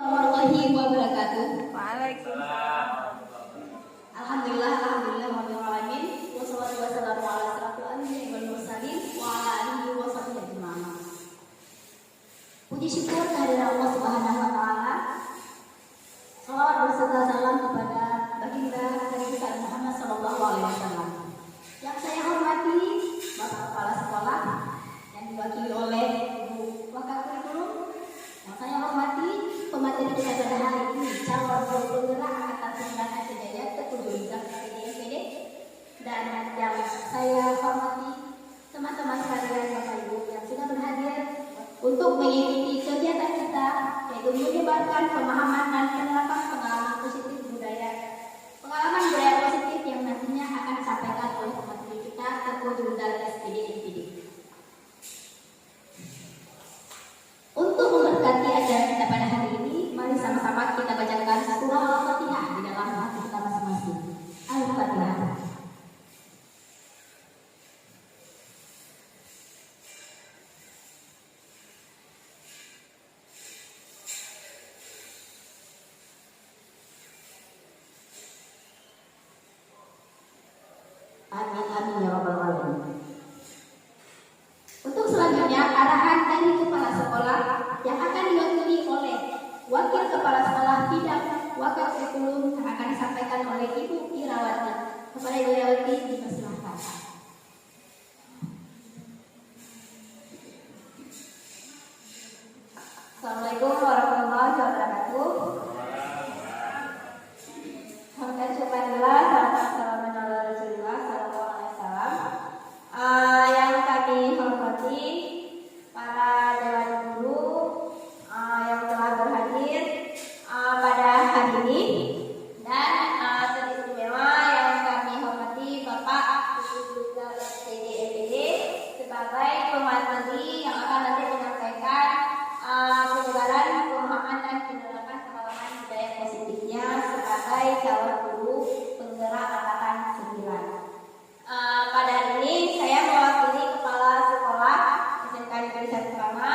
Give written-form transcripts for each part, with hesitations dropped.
Warahmatullahi wabarakatuh. Waalaikumsalam. Alhamdulillah rabbil alamin. Wassalatu wassalamu ala asyrafil anbiya'i wal mursalin wa ala alihi wa sahbihi ajma'in. Puji syukur kehadirat Allah Subhanahu wa taala. Salawat berserta salam kepada baginda Nabi besar Muhammad sallallahu alaihi wasallam. Yang saya hormati Bapak Kepala Sekolah yang diwakili oleh Ibu Wakakurikulum. Yang saya hormati pemateri kita pada hari ini, calon guru penggerak angkatan 9 Aceh Jaya ke-7 SPD. Dan yang saya hormati teman-teman sekalian Bapak Ibu yang sudah berhadir untuk mengikuti kegiatan kita, yaitu menyebarkan pemahaman dan penerapan pengalaman positif budaya positif yang nantinya akan disampaikan oleh pemateri kita ke-7 SPD. Untuk memberkati acara kita pada hari ini, mari sama-sama kita bacakan surah Al-Fatihah di dalam hati kita masing-masing. Al-Fatihah. Amin amin ya rabbal alamin. Untuk selanjutnya, arahan dari kepala sekolah yang akan diwakili oleh wakil kepala sekolah bidang Wakakurikulum yang akan disampaikan oleh Ibu Irawati. Kepada Ibu Irawati dipersilahkan. Assalamualaikum warahmatullahi wabarakatuh. Alhamdulillah, salam ala Rasulullah sallallahu alaihi wasallam. Yang kami hormati para dewan guru yang telah berhadir pada hari ini, dan teristimewa yang kami hormati Bapak Guru SPD sebagai pemateri yang akan nanti menyampaikan penyebaran pemahaman dan penerapan pengalaman budaya positifnya sebagai calon guru penggerak angkatan 9. Pada hari ini saya mewakili kepala sekolah SMK Negeri 1 Kama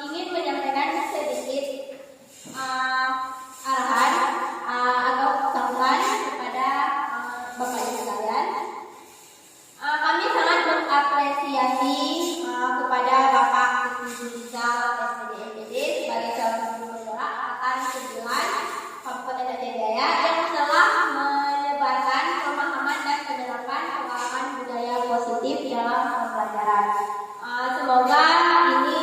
ingin menyampaikan sedikit arahan atau saran kepada Bapak Ibu sekalian. Kami sangat mengapresiasi kepada Bapak Rizal SPD sebagai calon guru penggerak angkatan 9 Kabupaten Aceh Jaya yang telah menyebarkan pemahaman dan penerapan pengalaman budaya positif dalam pembelajaran. Semoga ini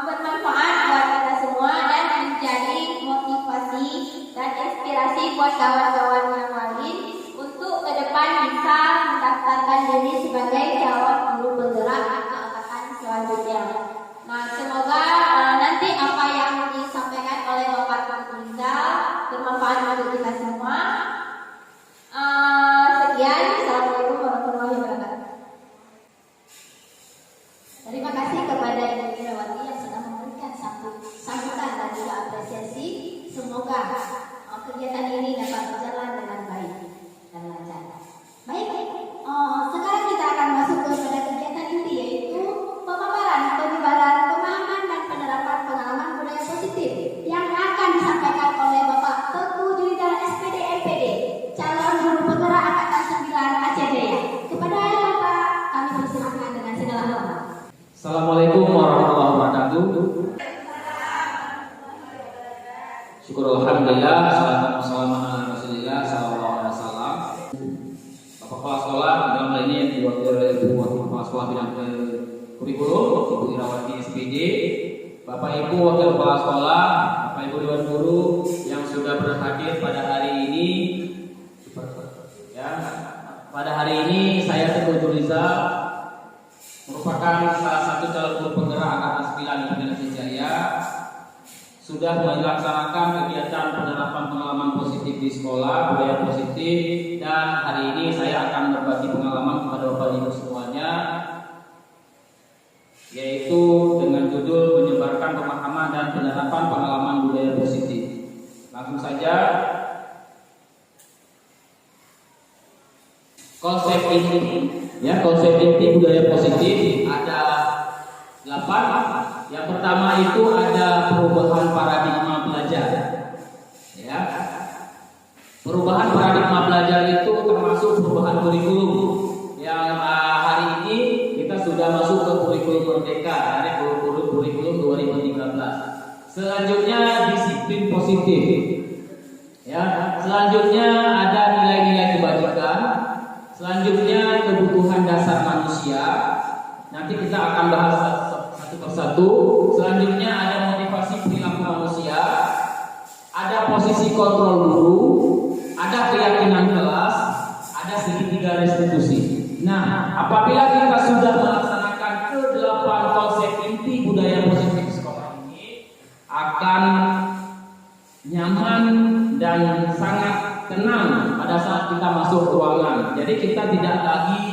bermanfaat buat kita semua dan menjadi motivasi dan inspirasi buat kawan-kawan yang lain untuk ke depan bisa mendaftarkan diri sebagai calon guru penggerak angkatan selanjutnya. Nah, semoga nanti apa yang disampaikan oleh Bapak Rizal bermanfaat untuk kita semua. Sekian, assalamualaikum warahmatullahi wabarakatuh. Terima kasih kepada Ibu Irawati yang sudah memberikan sambutan dan juga apresiasi. Semoga kegiatan ini dapat berjalan dengan baik dan lancar. Baik, sekarang kita akan masuk kepada kegiatan inti, yaitu pemaparan penyebaran pemahaman dan penerapan pengalaman budaya positif yang akan disampaikan oleh Bapak Teguh Juwita SPD MPD, calon guru penggerak angkatan 9 Aceh Jaya. Kepada Bapak kami persilahkan dengan segala hormat. Assalamualaikum warahmatullahi wabarakatuh. Syukur alhamdulillah, salatu wassalamu ala Rasulillah sallallahu alaihi wasallam. Bapak kepala sekolah dalam hal ini yang diwakili oleh Ibu Wakil Kepala Sekolah bidang kurikulum Ibu Irawati SPD, Bapak Ibu Wakil Kepala Sekolah, Bapak Ibu Dewan Guru yang sudah berhadir pada hari ini. Ya, pada hari ini saya Teguh Rizal merupakan salah satu calon guru penggerak angkatan 9 Kabupaten Aceh Jaya, sudah melaksanakan kegiatan penerapan pengalaman positif di sekolah, budaya positif, dan hari ini saya akan berbagi pengalaman kepada Bapak Ibu semuanya, yaitu dengan judul menyebarkan pemahaman dan penerapan pengalaman budaya positif. Langsung saja. Konsep inti budaya positif ada 8. Yang pertama itu ada perubahan paradigma belajar. Ya. Perubahan paradigma belajar itu termasuk perubahan kurikulum. Yang hari ini kita sudah masuk ke kurikulum merdeka, dari kurikulum 2013. Selanjutnya disiplin positif. Ya, selanjutnya ada nilai-nilai kebajikan. Selanjutnya kebutuhan dasar manusia. Nanti kita akan bahas satu persatu. Selanjutnya ada motivasi perilaku manusia. Ada posisi kontrol guru. Ada keyakinan kelas. Ada segitiga restitusi. Nah, apabila kita sudah melaksanakan ke-8 konsep inti budaya positif sekolah ini, akan nyaman dan sangat tenang pada saat kita masuk ruangan. Jadi kita tidak lagi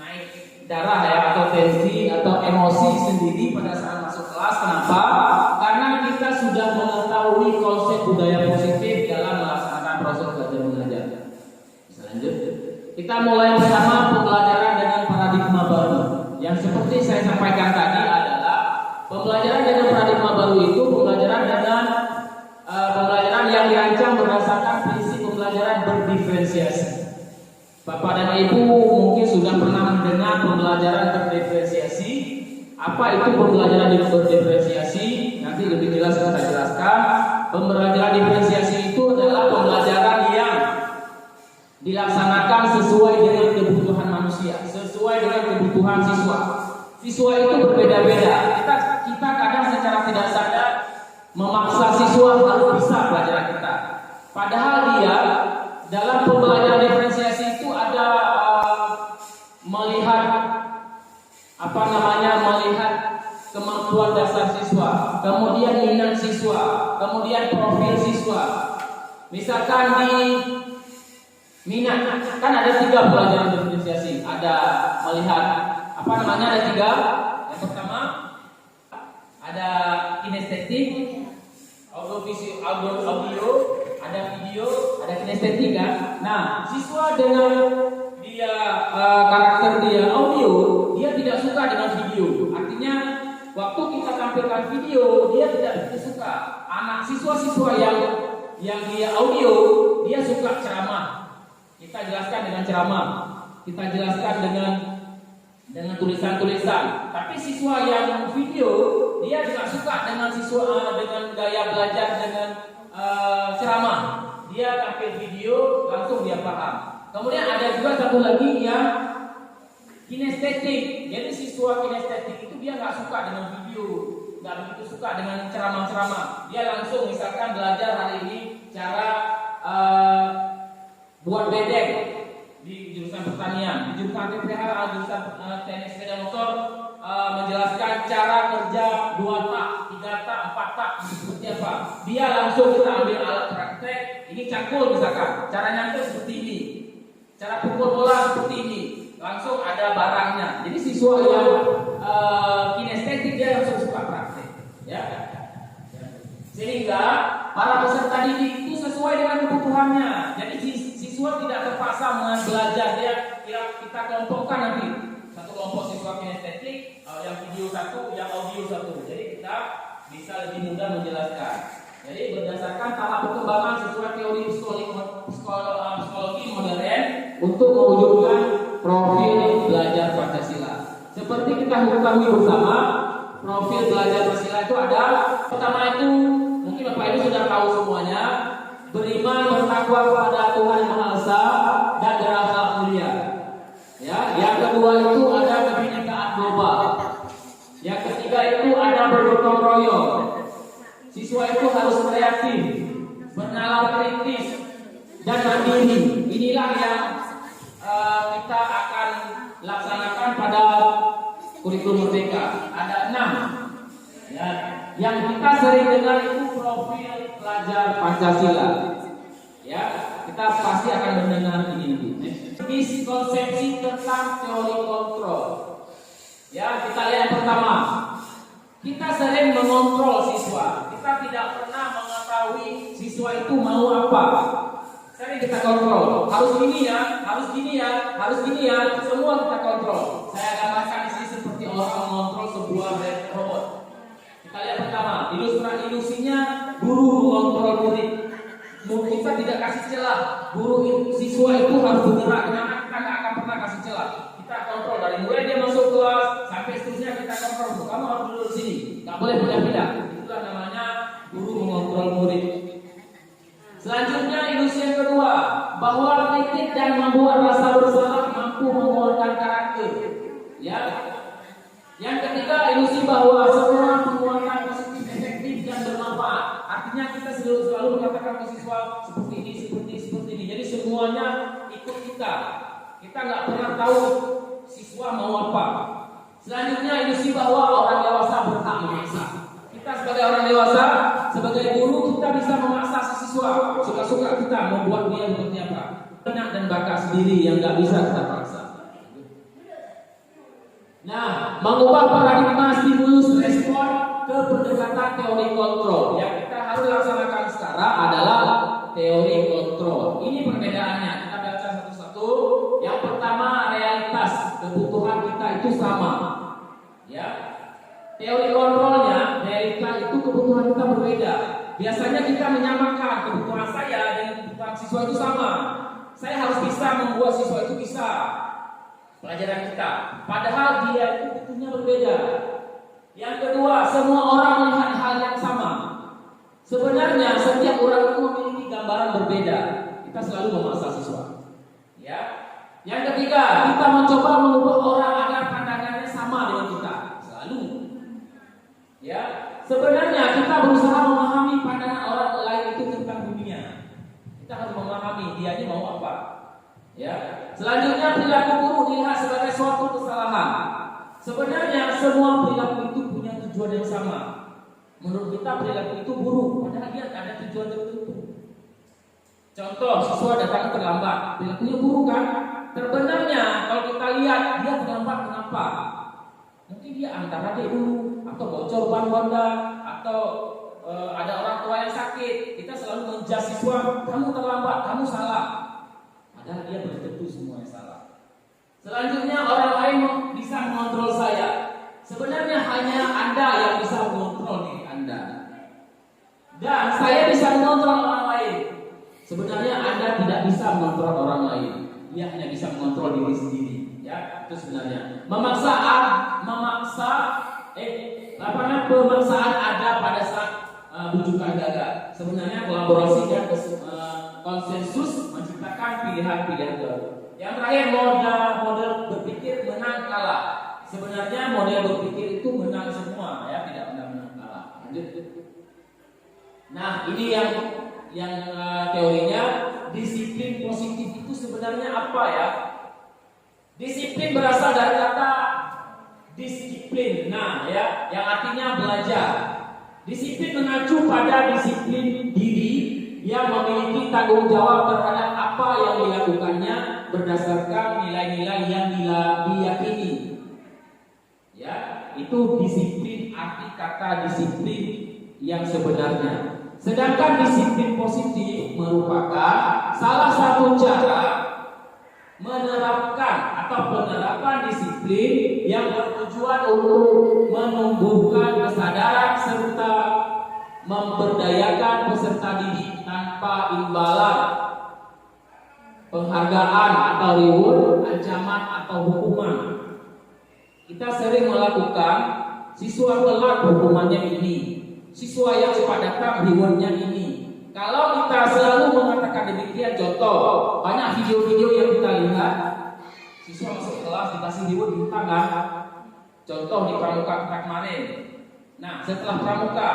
naik darah ya, atau tensi atau emosi sendiri pada saat masuk kelas. Kenapa? Karena kita sudah mengetahui konsep budaya positif dalam melaksanakan proses belajar mengajar. Bisa lanjut? Kita mulai bersama pembelajaran dengan paradigma baru. Yang seperti saya sampaikan tadi adalah pembelajaran dengan paradigma baru itu pembelajaran dengan pembelajaran yang dirancang berdasarkan prinsip pembelajaran berdiferensiasi. Bapak dan Ibu mungkin sudah pernah mendengar pembelajaran berdiferensiasi. Apa itu pembelajaran berdiferensiasi? Nanti lebih jelas saya jelaskan. Pembelajaran diferensiasi itu adalah pembelajaran yang dilaksanakan sesuai dengan kebutuhan manusia, sesuai dengan kebutuhan siswa. Siswa itu berbeda-beda. Kita kadang secara tidak sadar memaksa siswa harus bisa pelajaran kita. Padahal dia dalam pembelajaran diferensiasi itu ada melihat melihat kemampuan dasar siswa, kemudian minat siswa, kemudian profil siswa. Misalkan di minat, kan ada 3 pelajaran diferensiasi. Ada melihat ada 3. Yang pertama ada kinestetik, audio, ada video, ada kinestetik kan. Nah, siswa dengan dia karakter dia audio, dia tidak suka dengan video. Artinya waktu kita tampilkan video, dia tidak begitu suka. Anak siswa-siswa yang dia audio, dia suka ceramah. Kita jelaskan dengan ceramah, kita jelaskan dengan tulisan-tulisan. Tapi siswa yang video, dia tidak suka dengan dengan gaya belajar dengan ceramah. Dia tampil video, langsung dia paham. Kemudian ada juga satu lagi yang kinestetik. Jadi siswa kinestetik itu dia nggak suka dengan video, nggak begitu suka dengan ceramah-ceramah. Dia langsung misalkan belajar hari ini cara buat bedeng di jurusan pertanian, di jurusan TPH, jurusan teknik sepeda motor, menjelaskan cara kerja 2 tak, 3 tak, 4 tak seperti apa. Dia langsung kita ambil alat praktek, ini cangkul misalkan, cara nyangkul seperti ini, cara pukul bola seperti ini, langsung ada barangnya. Jadi siswa yang kinestetik dia langsung suka praktek, ya. Sehingga para peserta didik itu sesuai dengan kebutuhannya. Jadi siswa tidak terpaksa belajar, dia kita kelompokkan nanti. Satu kelompok siswa kinestetik, yang video satu, yang audio satu. Jadi kita bisa lebih mudah menjelaskan. Jadi berdasarkan tahap perkembangan sesuai teori psikologi modern untuk mewujudkan profil belajar Pancasila. Seperti kita ketahui bersama, profil belajar Pancasila itu ada. Pertama itu mungkin Bapak Ibu sudah tahu semuanya, beriman bertakwa kepada Tuhan Yang Maha Esa dan berakhlak mulia. Ya, yang kedua itu ada kebinekaan global. Yang ketiga itu ada bergotong royong. Siswa itu harus kreatif, bernalar kritis, dan mandiri. Inilah yang kita akan laksanakan pada kurikulum merdeka. Ada 6. Ya, yang kita sering dengar itu profil pelajar Pancasila. Ya, kita pasti akan mendengar ini. Miskonsepsi tentang teori kontrol. Ya, kita lihat yang pertama. Kita sering mengontrol siswa. Kita tidak pernah mengetahui siswa itu mau apa. Sering kita kontrol. Harus gini ya, harus gini ya, harus gini ya. Semua kita kontrol. Saya gambarkan di sini seperti orang mengontrol sebuah robot. Kita lihat pertama, ilusinya guru mengontrol murid. Kita tidak kasih celah, guru siswa itu harus bergerak. Kenapa kita nggak akan pernah kasih celah? Kita kontrol dari mulai dia masuk kelas sampai seterusnya kita kontrol. Kamu harus duduk di sini, nggak boleh pindah-pindah. Itulah namanya guru mengontrol murid. Selanjutnya ilusi yang kedua, bahwa kritik dan membuat rasa bersalah mampu mengeluarkan karakter. Ya. Yang ketiga, ilusi bahwa semua penguatan positif efektif dan bermanfaat. Artinya kita selalu mengatakan ke siswa seperti ini. Jadi semuanya ikut kita. Kita nggak pernah tahu siswa mau apa. Selanjutnya, ilusi bahwa orang dewasa berhak memaksa. Kita sebagai orang dewasa, sebagai guru kita bisa memaksa si siswa suka-suka kita membuat dia seperti apa. Minat dan bakat sendiri yang nggak bisa kita paksa. Nah, mengubah paradigma stimulus respon ke pendekatan teori kontrol. Yang kita harus laksanakan sekarang adalah teori kontrol. Ini perbedaannya. Kita baca satu-satu. Yang pertama, realitas kebutuhan kita itu sama. Ya. Teori kontrolnya, realita itu kebutuhan kita berbeda. Biasanya kita menyamakan kebutuhan saya dengan kebutuhan siswa itu sama. Saya harus bisa membuat siswa itu bisa pelajaran kita. Padahal dia itu butuhnya berbeda. Yang kedua, semua orang melihat hal yang sama. Sebenarnya setiap orang itu memiliki gambaran berbeda. Kita selalu memaksa siswa. Ya. Yang ketiga, kita mencoba mengubah orang agar pandangannya sama dengan kita. Selalu. Ya, sebenarnya kita berusaha memahami pandangan orang lain itu tentang dunia. Kita harus memahami dia ini mau apa. Ya, selanjutnya perilaku buruk dilihat sebagai suatu kesalahan. Sebenarnya semua perilaku itu punya tujuan yang sama. Menurut kita perilaku itu buruk, padahal dia ada tujuan tertentu. Contoh, siswa datang terlambat, perilakunya buruk kan? Sebenarnya kalau kita lihat dia terlambat kenapa? Mungkin dia antara adik dulu, atau bocor ban Honda, atau ada orang tua yang sakit. Kita selalu menjudge siswa, kamu terlambat, kamu salah. Padahal dia belum tentu semuanya salah. Selanjutnya orang lain bisa mengontrol saya. Sebenarnya hanya Anda yang bisa mengontrol diri Anda. Dan saya bisa mengontrol orang lain. Sebenarnya Anda tidak bisa mengontrol orang lain. Dia hanya bisa mengontrol diri sendiri. Ya, itu sebenarnya. Pemaksaan ada pada saat bujukan gagal. Sebenarnya kolaborasi dan konsensus menciptakan pilihan-pilihan baru. Yang terakhir, model berpikir menang kalah. Sebenarnya model berpikir itu menang semua, ya, tidak pernah menang kalah. Lanjut. Nah, ini yang teorinya. Disiplin positif itu sebenarnya apa ya? Disiplin berasal dari kata disiplin. Nah, ya, yang artinya belajar. Disiplin mengacu pada disiplin diri yang memiliki tanggung jawab terhadap apa yang dilakukannya berdasarkan nilai-nilai yang diyakini. Ya, itu disiplin, arti kata disiplin yang sebenarnya. Sedangkan disiplin positif merupakan salah satu cara menerapkan atau penerapan disiplin yang bertujuan untuk menumbuhkan kesadaran serta memberdayakan peserta didik tanpa imbalan, penghargaan atau reward, ancaman atau hukuman. Kita sering melakukan siswa telat hukumannya ini, siswa yang cepat datang rewardnya ini. Kalau kita selalu mengatakan demikian, contoh banyak video-video yang kita lihat, siswa masuk kelas dikasih reward di tangan. Contoh di pramuka kita kemarin. Nah, setelah pramuka,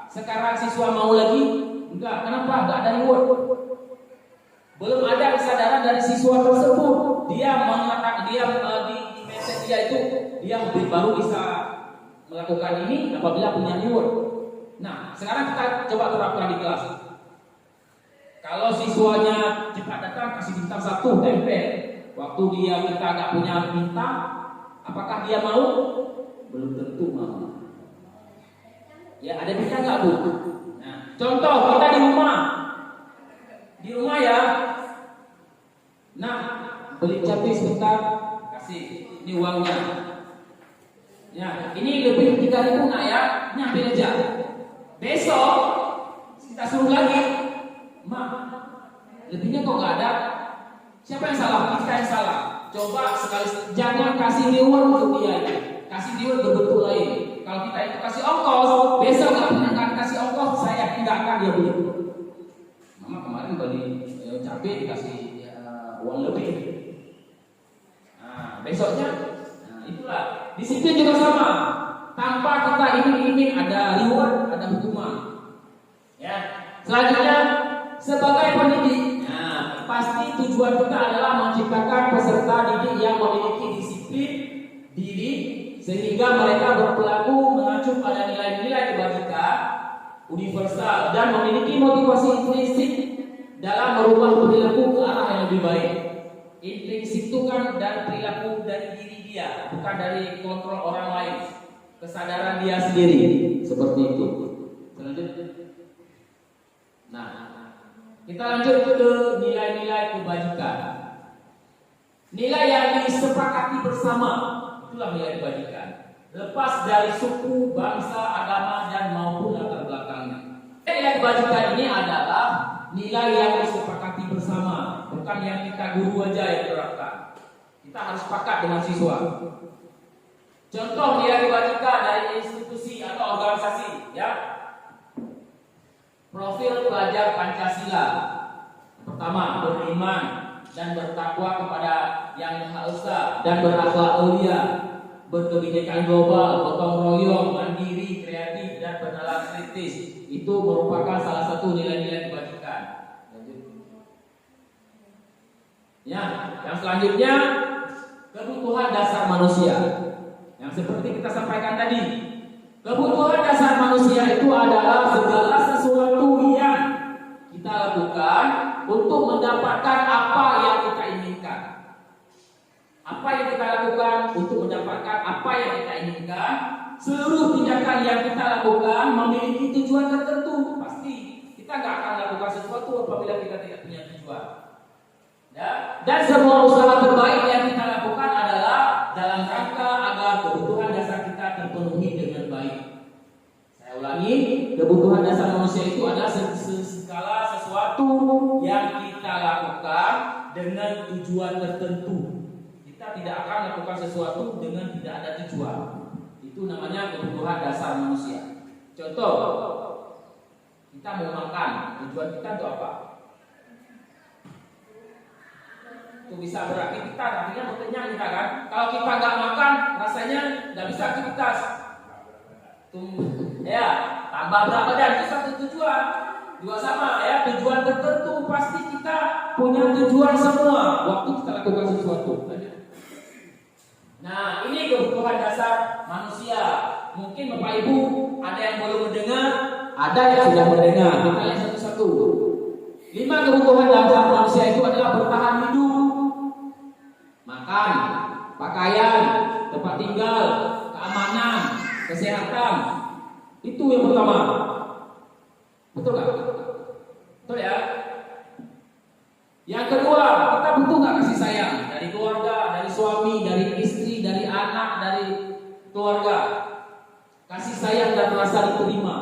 sekarang siswa mau lagi? Enggak. Kenapa? Enggak ada reward. Belum ada kesadaran dari siswa tersebut. Dia mengatakan di message dia itu dia baru bisa melakukan ini apabila punya reward. Nah, sekarang kita coba terapkan di kelas. Kalau siswanya cepat datang kasih bintang 1 tempel. Waktu dia kita nggak punya bintang, apakah dia mau? Belum tentu mau. Ya, ada bintang nggak Bu? Nah, contoh kita di rumah. Di rumah ya. Nah, beli cabai sebentar, kasih. Ini uangnya. Ya, ini lebih 3.000 nak ya, nyampe aja. Besok kita suruh lagi, Mak, lebihnya kok nggak ada. Siapa yang salah? Kita yang salah. Coba sekali, jangan kasih reward untuk dia, kasih reward berbentuk lain. Kalau kita itu kasih ongkos, besok nggak pernah kasih ongkos, saya pindahkan dia beli. Mama kemarin beli cabai dikasih uang lebih. Nah, besoknya, nah itulah. Disiplin juga sama. Tanpa kita iming-iming ada reward, ada hukuman. Ya. Selanjutnya sebagai pendidik, nah, pasti tujuan kita adalah menciptakan peserta didik yang memiliki disiplin diri sehingga mereka berperilaku mengacu pada nilai-nilai kebajikan universal dan memiliki motivasi intrinsik dalam merubah perilaku ke arah yang lebih baik. Intrinsik itu kan dari perilaku dari diri dia, bukan dari kontrol orang lain. Kesadaran dia sendiri seperti itu. Selanjutnya, nah, kita lanjut ke nilai-nilai kebajikan. Nilai yang disepakati bersama, itulah nilai kebajikan. Lepas dari suku, bangsa, agama dan maupun latar belakangnya. Nilai kebajikan ini adalah nilai yang disepakati bersama, bukan yang kita guru aja yang terapkan. Kita harus sepakat dengan siswa. Contoh nilai kebajikan dari institusi atau organisasi, ya. Profil pelajar Pancasila. Pertama, beriman dan bertakwa kepada Yang Maha Esa dan berakhlak mulia, berkebinekaan global, gotong royong, mandiri, kreatif dan bernalar kritis. Itu merupakan salah satu nilai-nilai kebajikan. Ya, yang selanjutnya kebutuhan dasar manusia. Yang seperti kita sampaikan tadi, kebutuhan dasar manusia itu adalah segala sesuatu yang kita lakukan untuk mendapatkan apa yang kita inginkan. Apa yang kita lakukan untuk mendapatkan apa yang kita inginkan. Seluruh tindakan yang kita lakukan memiliki tujuan tertentu. Pasti kita nggak akan lakukan sesuatu apabila kita tidak punya tujuan. Ya? Dan semua usaha terbaik yang kita lakukan adalah dalam rangka agar kebutuhan dasar kita terpenuhi dengan baik. Saya ulangi, kebutuhan dasar manusia itu adalah segala sesuatu yang kita lakukan dengan tujuan tertentu. Kita tidak akan melakukan sesuatu dengan tidak ada tujuan. Itu namanya kebutuhan dasar manusia. Contoh, kita mau makan, tujuan kita untuk apa? Itu bisa beraktivitas, artinya mau kenyang kita kan. Kalau kita nggak makan, rasanya nggak bisa aktivitas. Ya, tambah berat badan itu satu tujuan. Juga sama ya, tujuan tertentu pasti kita punya tujuan semua waktu kita lakukan sesuatu. Nah, ini kebutuhan dasar manusia. Mungkin Bapak Ibu ada yang belum mendengar, ada yang sudah mendengar. Kita lihat satu-satu. 5 kebutuhan dasar manusia itu adalah bertahan hidup, makan, pakaian, tempat tinggal, keamanan, kesehatan. Itu yang pertama. Betul nggak? Betul ya. Yang kedua, kita butuh nggak kasih sayang dari keluarga, dari suami, dari istri, dari anak, dari keluarga. Kasih sayang dan rasa diterima.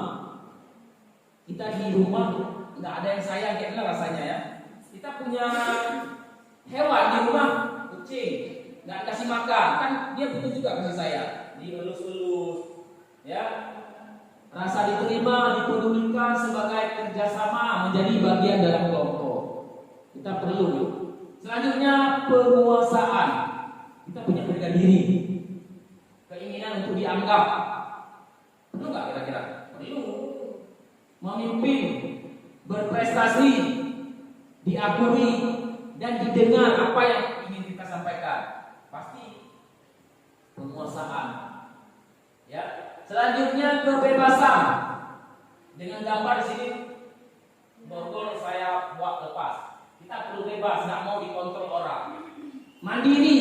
Kita di rumah nggak ada yang sayang, kayak gimana rasanya ya? Kita punya hewan di rumah, kucing, nggak dikasih makan, kan dia butuh juga kasih sayang, dielus-elus, ya. Rasa diterima, dipedulikan sebagai kerjasama menjadi bagian dalam kelompok. Kita perlu. Selanjutnya penguasaan. Kita punya harga diri, keinginan untuk dianggap. Perlu nggak kira-kira? Perlu. Memimpin, berprestasi, diakui dan didengar apa yang ingin kita sampaikan. Pasti penguasaan. Ya. Selanjutnya kebebasan. Dengan gambar di sini borgol saya buat lepas. Kita perlu bebas, nggak mau dikontrol orang. Mandiri.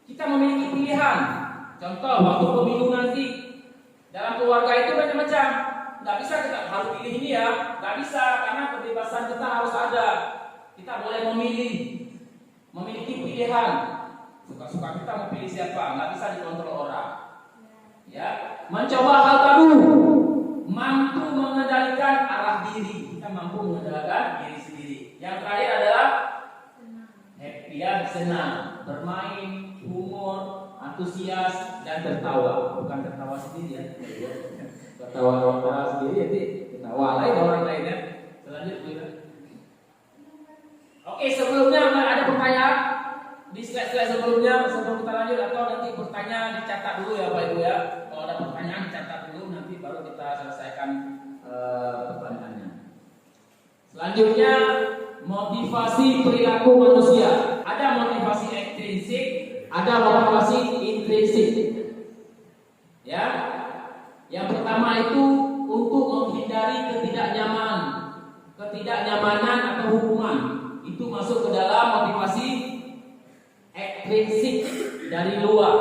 Kita memiliki pilihan. Contoh waktu pemilu nanti dalam keluarga itu macam-macam. Nggak bisa kita harus pilih ini ya, nggak bisa karena kebebasan kita harus ada. Kita boleh memilih, memiliki pilihan. Suka-suka kita mau pilih siapa, nggak bisa dikontrol orang. mencoba hal baru, mampu mengendalikan arah diri. Kita mampu mengendalikan diri sendiri. Yang terakhir adalah happy, ya, senang, bermain, humor, antusias, dan tertawa. Bukan tertawa sendiri, ya. Tertawa sendiri, jadi ketawa lain orang lainnya. Selanjutnya. Oke, sebelumnya ada pertanyaan di slide-slide sebelumnya sebelum kita lanjut, atau nanti bertanya dicatat dulu ya Pak Ibu ya. Kalau ada pertanyaan dicatat dulu, nanti baru kita selesaikan pertanyaannya. Selanjutnya, motivasi perilaku manusia. Ada motivasi ekstrinsik, ada motivasi intrinsik. Ya. Yang pertama itu untuk menghindari ketidaknyamanan atau hukuman. Itu masuk ke dalam motivasi ekstrinsik dari luar,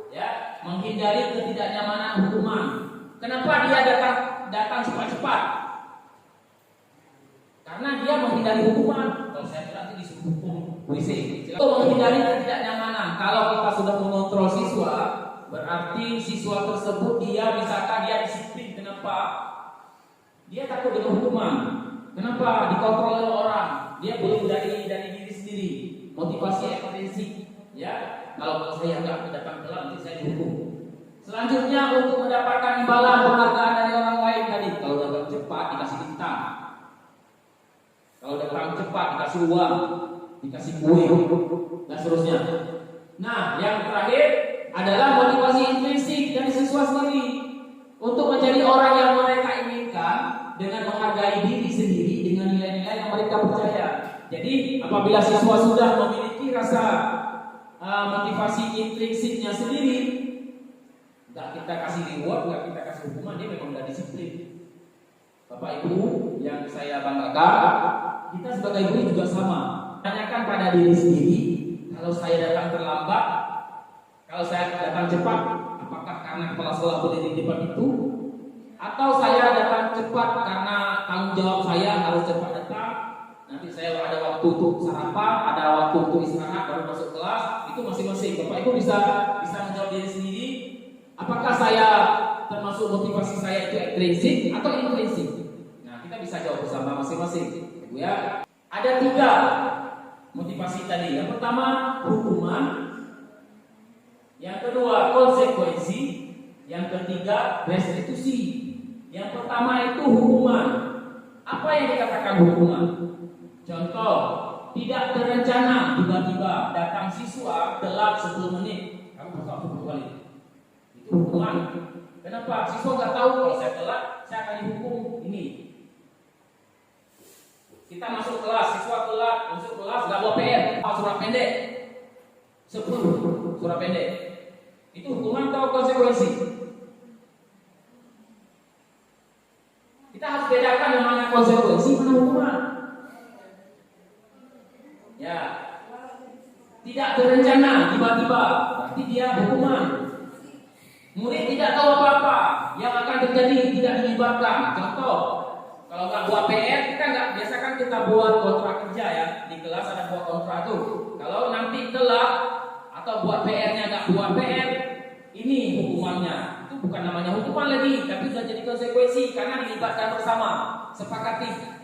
ya, menghindari ketidaknyamanan hukuman. Kenapa dia datang cepat-cepat? Karena dia menghindari hukuman. Kalau saya nanti disuruh hukum WC. Itu menghindari ketidaknyamanan. Kalau kita sudah mengontrol siswa, berarti siswa tersebut misalkan dia disiplin. Kenapa? Dia takut dengan hukuman. Kenapa? Dikontrol oleh orang. Dia belum dari diri sendiri. Motivasi ekstrinsik, ya. Kalau saya nggak datang telat, nanti saya dihukum. Selanjutnya, untuk mendapatkan imbalan penghargaan dari orang lain tadi. Kalau datang cepat dikasih bintang. Kalau datang cepat dikasih uang, dikasih kue, dan seterusnya. Nah, yang terakhir adalah motivasi intrinsik dari siswa sendiri untuk menjadi orang yang mereka inginkan dengan menghargai diri sendiri dengan nilai-nilai yang mereka percaya. Jadi apabila siswa sudah memiliki rasa motivasi intrinsiknya sendiri, nggak kita kasih reward, nggak kita kasih hukuman, dia memang udah disiplin. Bapak Ibu yang saya banggakan, kita sebagai guru juga sama. Tanyakan pada diri sendiri, kalau saya datang terlambat, kalau saya datang cepat, apakah karena kepala sekolah berdiri di depan itu, atau saya datang cepat karena tanggung jawab saya harus cepat datang? Nanti saya ada waktu untuk sarapan, ada waktu untuk istirahat baru masuk kelas. Itu masing-masing. Bapak Ibu bisa menjawab diri sendiri. Apakah saya termasuk motivasi saya itu ekstrinsik atau intrinsik? Nah, kita bisa jawab bersama masing-masing. Ibu ya. Ada 3 motivasi tadi. Yang pertama hukuman, yang kedua konsekuensi, yang ketiga restitusi. Yang pertama itu hukuman. Apa yang dikatakan hukuman? Contoh, tidak terencana tiba-tiba datang siswa telat 10 menit, kamu pasal 10 kali. Itu hukuman. Kenapa? Siswa nggak tahu kalau saya telat, saya akan dihukum ini. Kita masuk kelas, siswa telat, masuk kelas nggak bawa PR, surat pendek, 10 surat pendek. Itu hukuman atau konsekuensi? Kita harus bedakan yang mana konsekuensi, mana hukuman. Ya, tidak terencana tiba-tiba, berarti dia hukuman. Murid tidak tahu apa-apa yang akan terjadi, tidak dilibatkan. Contoh, kalau nggak buat PR, kita nggak biasa kan kita buat kontrak kerja ya, di kelas ada buat kontrak tuh. Kalau nanti telat atau buat PR-nya nggak buat PR, ini hukumannya. Itu bukan namanya hukuman lagi, tapi sudah jadi konsekuensi karena dilibatkan bersama, sepakati.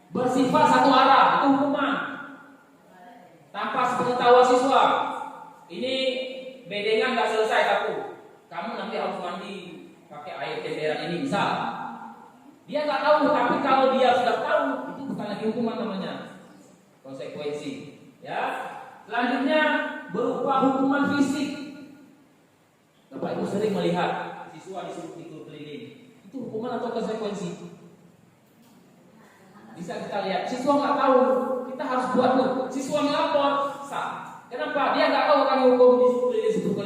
Bersifat satu arah, itu hukuman. Tanpa sepengetahuan siswa. Ini bedengan nggak selesai satu. Kamu nanti harus mandi pakai air tenderan ini, misal. Dia nggak tahu, tapi kalau dia sudah tahu, itu bukan lagi hukuman namanya, konsekuensi. Ya. Selanjutnya berupa hukuman fisik. Bapak Ibu sering melihat siswa disuruh tidur keliling. Itu hukuman atau konsekuensi? Bisa kita lihat, siswa nggak tahu, kita harus buat tuh. Siswa melapor, sah. Kenapa? Dia nggak tahu kan hukum di sebuah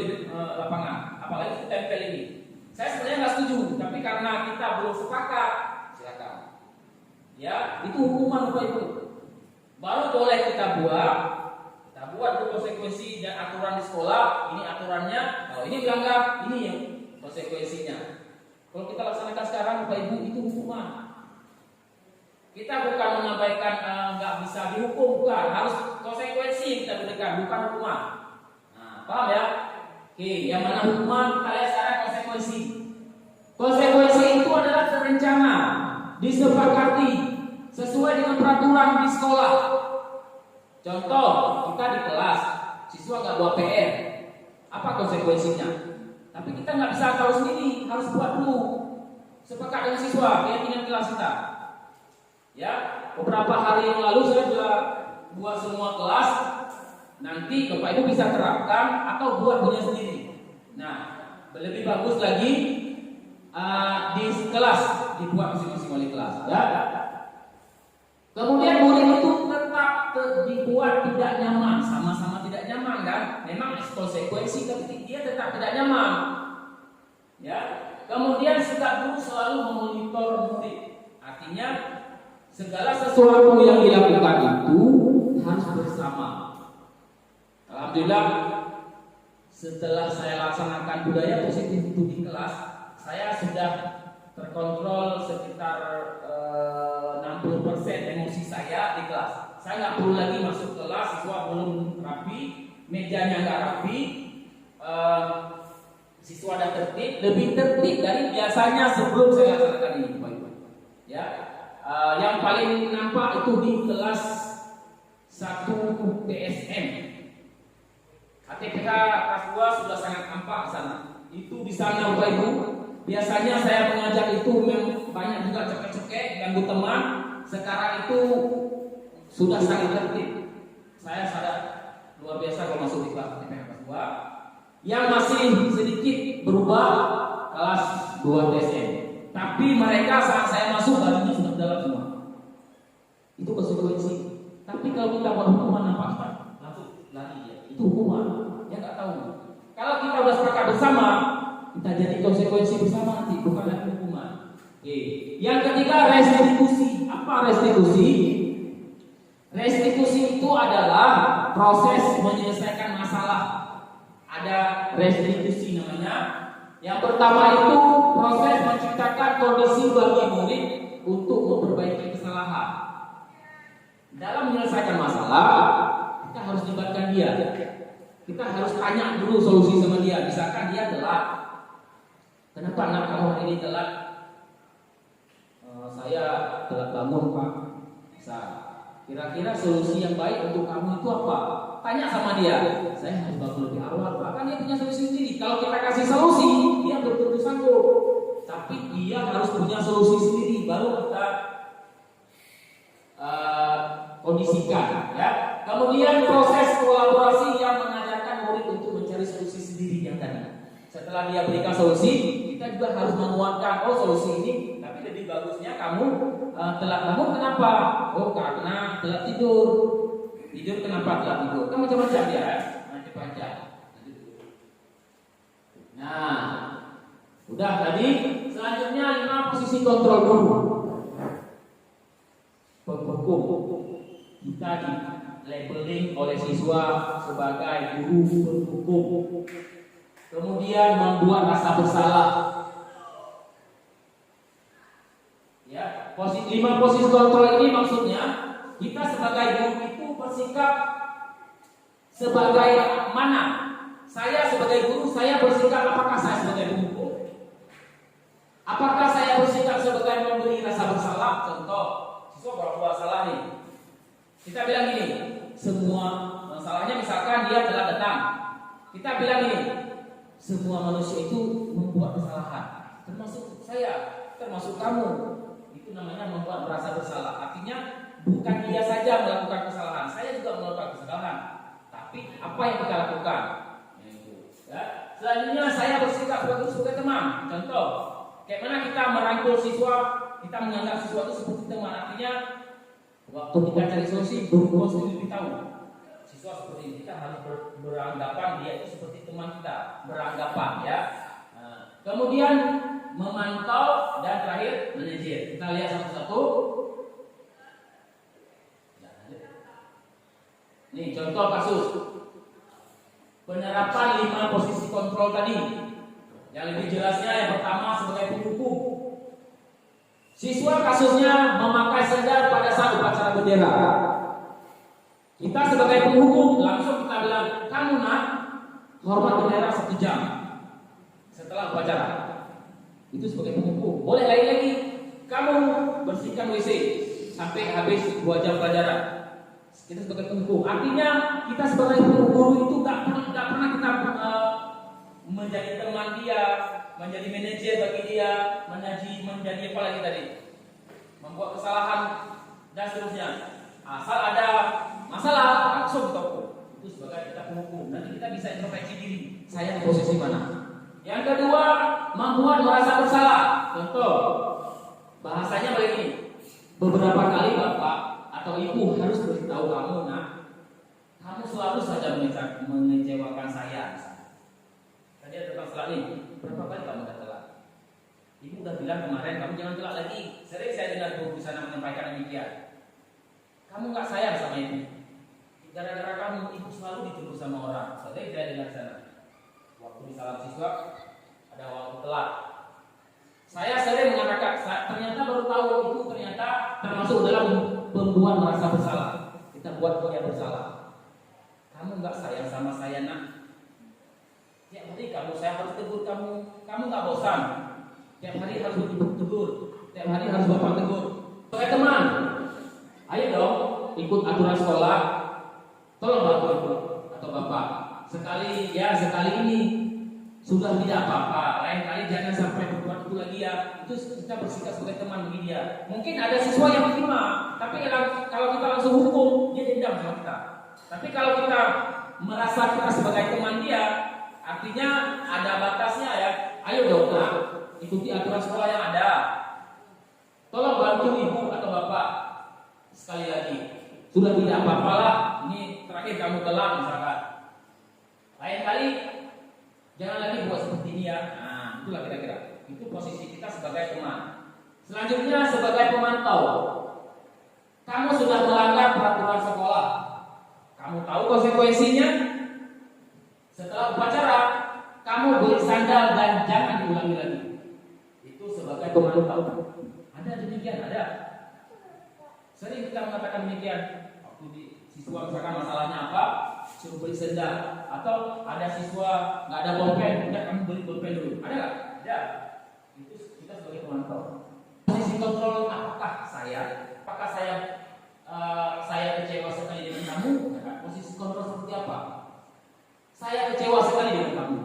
lapangan, apalagi tempel ini. Saya sebenarnya nggak setuju, tapi karena kita belum sepakat, silakan. Ya, itu hukuman Bapak Ibu. Baru boleh kita buat konsekuensi dan aturan di sekolah. Ini aturannya, kalau ini dilanggar, ini yang konsekuensinya. Kalau kita laksanakan sekarang Bapak Ibu, itu hukuman. Kita bukan menyampaikan nggak bisa dihukum, bukan, harus konsekuensi kita berikan, bukan hukuman. Nah, paham ya? Oke, yang mana hukuman kita lihat sekarang Konsekuensi itu adalah terencana, disepakati sesuai dengan peraturan di sekolah. Contoh, kita di kelas, siswa nggak buat PR, apa konsekuensinya? Tapi kita nggak bisa tahu sendiri, harus buat dulu. Sepakat dengan siswa, keyakinan kelas kita. Ya, beberapa hari yang lalu saya sudah buat semua kelas. Nanti Bapak Ibu bisa terapkan atau buat punya sendiri. Nah, lebih bagus lagi di kelas dibuat masing-masing oleh kelas. Ya. Kemudian murid itu tetap dibuat tidak nyaman, sama-sama tidak nyaman kan? Memang konsekuensi, tapi dia tetap tidak nyaman. Ya. Kemudian setiap guru selalu memonitor murid. Artinya segala sesuatu yang dilakukan itu harus bersama. Alhamdulillah, setelah saya laksanakan budaya positif itu di kelas, saya sudah terkontrol sekitar 60% emosi saya di kelas. Saya nggak perlu lagi masuk kelas, siswa belum rapi, mejanya nggak rapi, siswa dan tertib, lebih tertib dari biasanya sebelum saya laksanakan ini, Bapak-Ibu. Ya, yang paling nampak itu di kelas 1 TSM. ATPK kelas 2 sudah sangat nampak di sana. Itu di sana, Bapak-Ibu. Biasanya saya mengajar itu memang banyak juga cekek-cekek, ganggu teman. Sekarang itu sudah sangat tertib. Saya sadar luar biasa kalau masuk di kelas ATPK kelas 2. Yang masih sedikit berubah kelas 2 TSM. Tapi mereka saat saya masuk bajunya sudah dalam semua. Itu konsekuensi. Tapi kalau kita buat hukuman nampak langsung lari ya. Itu hukuman. Dia nggak tahu. Kalau kita sudah sepakat bersama, kita jadi konsekuensi bersama nanti, bukan lagi hukuman. Yang ketiga, restitusi. Apa restitusi? Restitusi itu adalah proses menyelesaikan masalah. Ada restitusi namanya. Yang pertama itu proses menciptakan kondisi bagi murid untuk memperbaiki kesalahan. Dalam menyelesaikan masalah, kita harus libatkan dia. Kita harus tanya dulu solusi sama dia. Misalkan dia telat, kenapa anak kamu hari ini telat? Saya telat bangun, Pak. Bisa. Kira-kira solusi yang baik untuk kamu itu apa? Tanya sama dia. Saya harus bangun lebih awal, Pak. Kan dia punya solusi sendiri. Kalau kita kasih solusi, dia belum tentu sanggup. Tapi dia harus punya solusi sendiri. Baru kita kondisikan. Ya. Kemudian proses kolaborasi yang mengajarkan murid untuk mencari solusi sendiri yang tadi. Setelah dia berikan solusi, kita juga harus menguatkan, oh solusi ini, tapi lebih bagusnya kamu telat bangun kenapa? Oh karena telat tidur. Tidur kenapa telat tidur? Kan macam-macam ya, macam-macam. Nah, udah tadi. Selanjutnya 5 posisi kontrol guru. Penghukum. Kita di labeling oleh siswa sebagai guru penghukum. Kemudian membuat rasa bersalah. Ya, 5 posisi kontrol ini maksudnya kita sebagai guru itu bersikap sebagai mana? Saya sebagai guru, saya bersikap apakah saya sebagai penghukum? Apakah saya bersikap sebagai memberi rasa bersalah? Contoh, siswa berbuat salah nih. Kita bilang gini, semua masalahnya misalkan dia telah datang. Kita bilang gini, semua manusia itu membuat kesalahan, termasuk saya, termasuk kamu. Itu namanya membuat merasa bersalah. Artinya bukan dia saja melakukan kesalahan, saya juga melakukan kesalahan. Tapi apa yang kita lakukan? Ya. Selanjutnya saya bersikap sebagai teman. Contoh, kayak mana kita merangkul siswa, kita menganggap siswa itu seperti teman. Artinya waktu kita cari solusi, guru sendiri lebih tahu. Siswa seperti ini, kita harus beranggapan dia itu seperti teman kita, beranggapan ya. Nah, kemudian memantau dan terakhir manajer. Kita lihat satu-satu. Nih contoh kasus penerapan 5 posisi kontrol tadi. Yang lebih jelasnya yang pertama sebagai penghukum. Siswa kasusnya memakai sendal pada saat upacara bendera. Kita sebagai penghukum langsung kita bilang, kamu nak hormat bendera 1 jam setelah upacara. Itu sebagai penghukum. Boleh lagi kamu bersihkan WC sampai habis 2 jam pelajaran. Kita sebagai penghukum. Artinya kita sebagai guru itu gak pernah kita menjadi teman dia, menjadi manajer bagi dia, menjadi apa lagi tadi? Membuat kesalahan dan seterusnya. Asal ada masalah langsung kita hukum. Itu sebagai kita penghukum. Nanti kita bisa introspeksi diri. Saya di posisi mana? Yang kedua, membuat merasa bersalah. Contoh, bahasanya begini. Beberapa kali bapak atau ibu harus beritahu kamu, nak, kamu selalu saja mengecewakan saya. Tadi ada tukang selak ini, berapa kali kamu udah telat? Ibu udah bilang kemarin kamu jangan telat lagi. Sering saya dengar guru di sana menyampaikan demikian. Kamu nggak sayang sama ibu. Gara-gara kamu, ibu selalu dituduh sama orang. Sering saya dengar di sana. Waktu di salam siswa ada waktu telat. Saya sering mengatakan, ternyata baru tahu itu ternyata termasuk dalam membuat merasa bersalah. Kita buat dia bersalah. Kamu nggak sayang sama saya, nak. Tiap hari saya harus tegur kamu. Kamu nggak bosan? Tiap hari harus tegur. Tiap hari harus bapak tegur. Sebagai teman, ayo dong ikut aturan sekolah. Tolong bapak atau bapak. Sekali ini sudah tidak apa-apa. Lain kali jangan sampai berbuat itu lagi ya. Itu kita bersikap sebagai teman bagi dia. Mungkin ada siswa yang terima, tapi kalau kita langsung hukum, dia dendam sama kita. Tapi kalau kita merasa kita sebagai teman dia, artinya ada batasnya ya. Ayo dong, ikuti aturan sekolah yang ada. Tolong bantu ibu atau bapak. Sekali lagi, sudah tidak apa-apa lah. Ini terakhir kamu telat misalkan. Lain kali jangan lagi buat seperti ini ya. Nah, itulah kira-kira. Itu posisi kita sebagai teman. Selanjutnya sebagai pemantau. Kamu sudah melanggar peraturan sekolah. Kamu tahu konsekuensinya? Setelah upacara, kamu beli sandal dan jangan diulangi lagi. Itu sebagai pemantau. Ada demikian, ada. Sering kita mengatakan demikian. Waktu di siswa misalkan masalahnya apa, suruh beli sendal. Atau ada siswa nggak ada bolpen, udah kamu beli bolpen dulu. Ada nggak? Ada. Itu kita sebagai pemantau. Posisi kontrol apakah saya kecewa sekali dengan kamu? Posisi kontrol seperti apa? Saya kecewa sekali dengan kamu.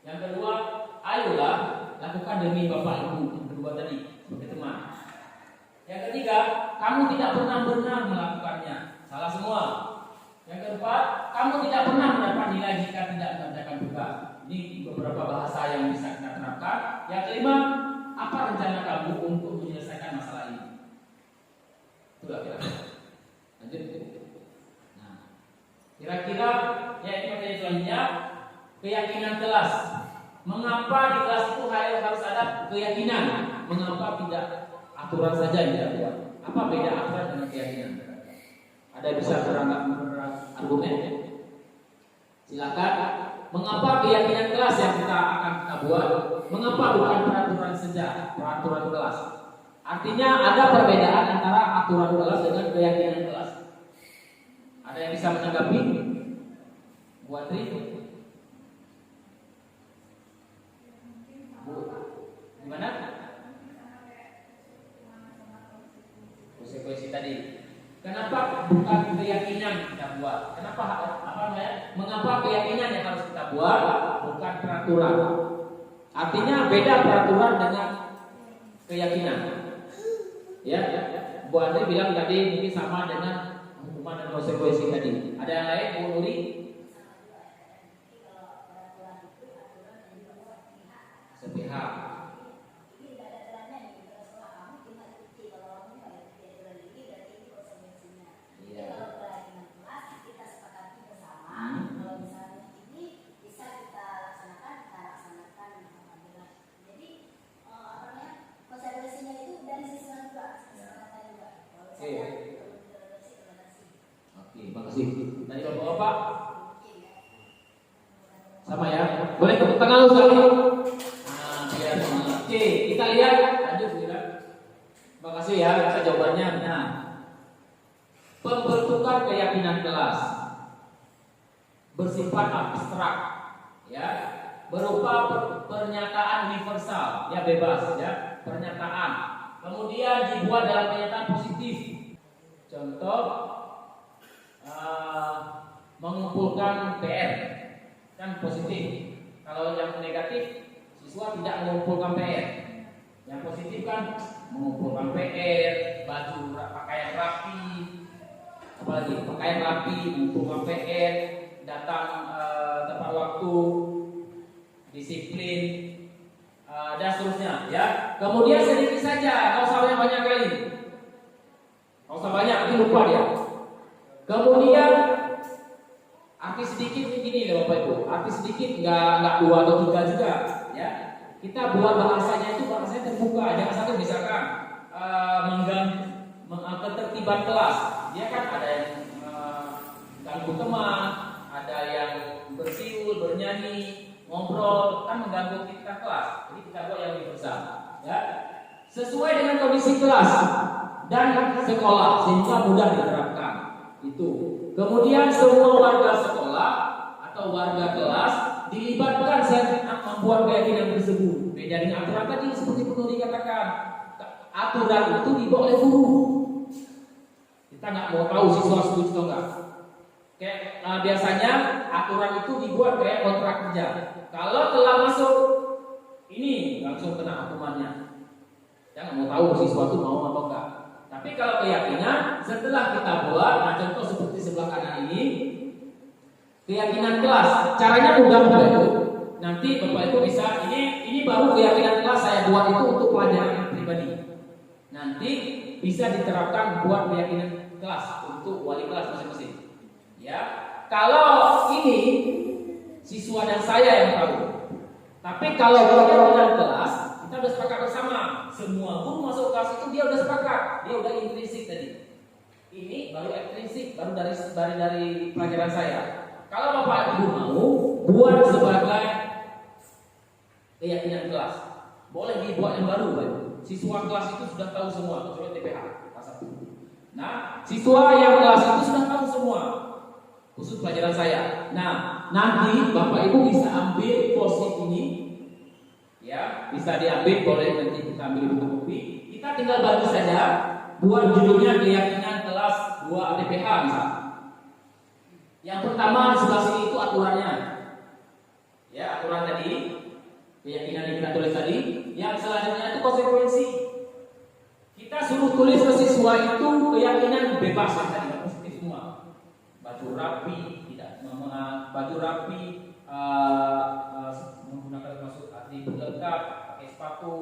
Yang kedua, ayolah lakukan demi bapak ibu. Yang kedua tadi sebagai teman. Yang ketiga, kamu tidak pernah benar melakukannya. Salah semua. Yang keempat, kamu tidak pernah mendapat nilai jika tidak mengerjakan tugas. Ini beberapa bahasa yang bisa kita terapkan. Yang kelima, apa rencana kamu untuk menyelesaikan masalah ini? Itulah kira-kira. Lanjut. Nah, kira-kira ya ini materi selanjutnya, keyakinan kelas. Mengapa di kelas itu harus ada keyakinan? Mengapa tidak aturan saja yang dibuat? Apa beda aturan dengan keyakinan? Ada bisa terangkat argumen? Silakan. Mengapa keyakinan kelas yang kita akan buat? Mengapa bukan peraturan saja, peraturan kelas? Artinya ada perbedaan antara aturan kelas dengan keyakinan kelas. Ada yang bisa menanggapi? Bu Andri? Bu, gimana? Konsekuensi tadi. Kenapa bukan keyakinan kita buat? Kenapa mengapa keyakinan yang harus kita buat bukan peraturan? Artinya beda peraturan dengan keyakinan. Ya. Bu Andri bilang tadi ini sama dengan hukuman dan konsekuensi tadi. Ada yang lain, Bu Nuri? Sepihak. Tadi bapak-bapak sama ya, boleh tepuk tangan sekali. Biar oke, kita lihat lanjut kita. Terima kasih ya atas jawabannya. Nah, pembentukan keyakinan kelas bersifat abstrak, ya, berupa pernyataan universal ya bebas ya, pernyataan. Kemudian dibuat dalam pernyataan positif. Contoh mengumpulkan PR kan positif. Kalau yang negatif, siswa tidak mengumpulkan PR. Yang positif kan mengumpulkan PR, baju pakaian rapi, apalagi pakaian rapi, mengumpulkan PR, datang tepat waktu, disiplin, dan seterusnya ya. Kemudian sedikit saja, nggak usah banyak kali, nggak usah banyak, nanti lupa dia. Kemudian arti sedikit begini ya Bapak Ibu, arti sedikit nggak 2 atau 3 juga ya. Kita buat bahasanya itu bahasanya terbuka, jangan satu misalkan ketertiban kelas, dia kan ada yang ganggu teman, ada yang bersiul, bernyanyi, ngobrol, kan mengganggu kita kelas. Jadi kita buat yang universal ya, sesuai dengan kondisi kelas dan sekolah sehingga mudah diterapkan itu. Kemudian semua warga sekolah atau warga kelas dilibatkan saat membuat keyakinan tersebut. Beda dengan aturan tadi seperti perlu dikatakan, aturan itu dibuat oleh guru. Kita nggak mau tahu siswa setuju atau enggak. Kayak biasanya aturan itu dibuat kayak kontrak kerja. Kalau telah masuk ini langsung kena hukumannya. Jangan mau tahu siswa itu mau atau enggak. Tapi kalau keyakinan setelah kita buat, nah contoh seperti sebelah kanan ini, keyakinan kelas. Caranya mudah Bapak Ibu. Nanti Bapak Ibu bisa ini baru keyakinan kelas saya buat itu untuk pelajaran pribadi. Nanti bisa diterapkan buat keyakinan kelas untuk wali kelas masing-masing. Ya, kalau ini siswa dan saya yang tahu. Tapi kalau keyakinan kelas kita udah sepakat bersama. Semua guru masuk kelas itu dia udah sepakat, dia udah intrinsik tadi. Ini baru ekstrinsik, baru dari pelajaran saya. Kalau Bapak Ibu mau buat sebagai keyakinan kelas, boleh dibuat yang baru, Pak. Siswa kelas itu sudah tahu semua, kecuali TPH kelas 1. Nah, siswa yang kelas itu sudah tahu semua, khusus pelajaran saya. Nah, nanti Bapak Ibu bisa ambil post-it ini, ya, bisa diambil, boleh nanti kita ambil buku kopi. Kita tinggal bantu saja, buat judulnya keyakinan kelas 2 TPH misalnya. Yang pertama di sebelah sini itu aturannya, ya aturan tadi, keyakinan yang kita tulis tadi. Yang selanjutnya itu konsekuensi. Kita suruh tulis ke siswa itu keyakinan bebas ya tadi, positif semua. Baju rapi, tidak baju rapi, menggunakan maksud arti berlengkap, pakai sepatu,